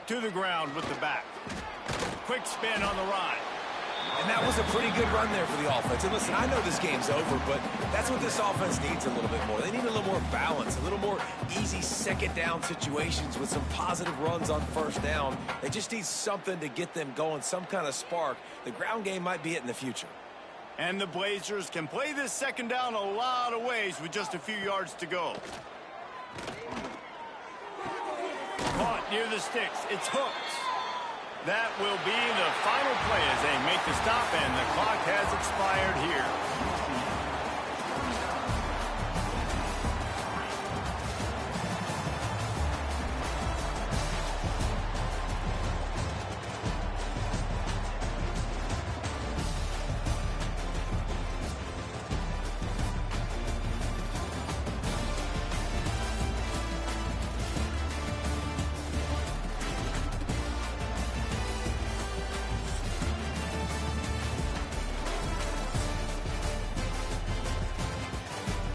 Speaker 1: To the ground with the back. Quick spin on the ride.
Speaker 2: And that was a pretty good run there for the offense. And listen, I know this game's over, but that's what this offense needs a little bit more. They need a little more balance, a little more easy 2nd down situations with some positive runs on 1st down. They just need something to get them going, some kind of spark. The ground game might be it in the future.
Speaker 1: And the Blazers can play this 2nd down a lot of ways with just a few yards to go. Caught near the sticks. It's hooked. That will be the final play as they make the stop, and the clock has expired here.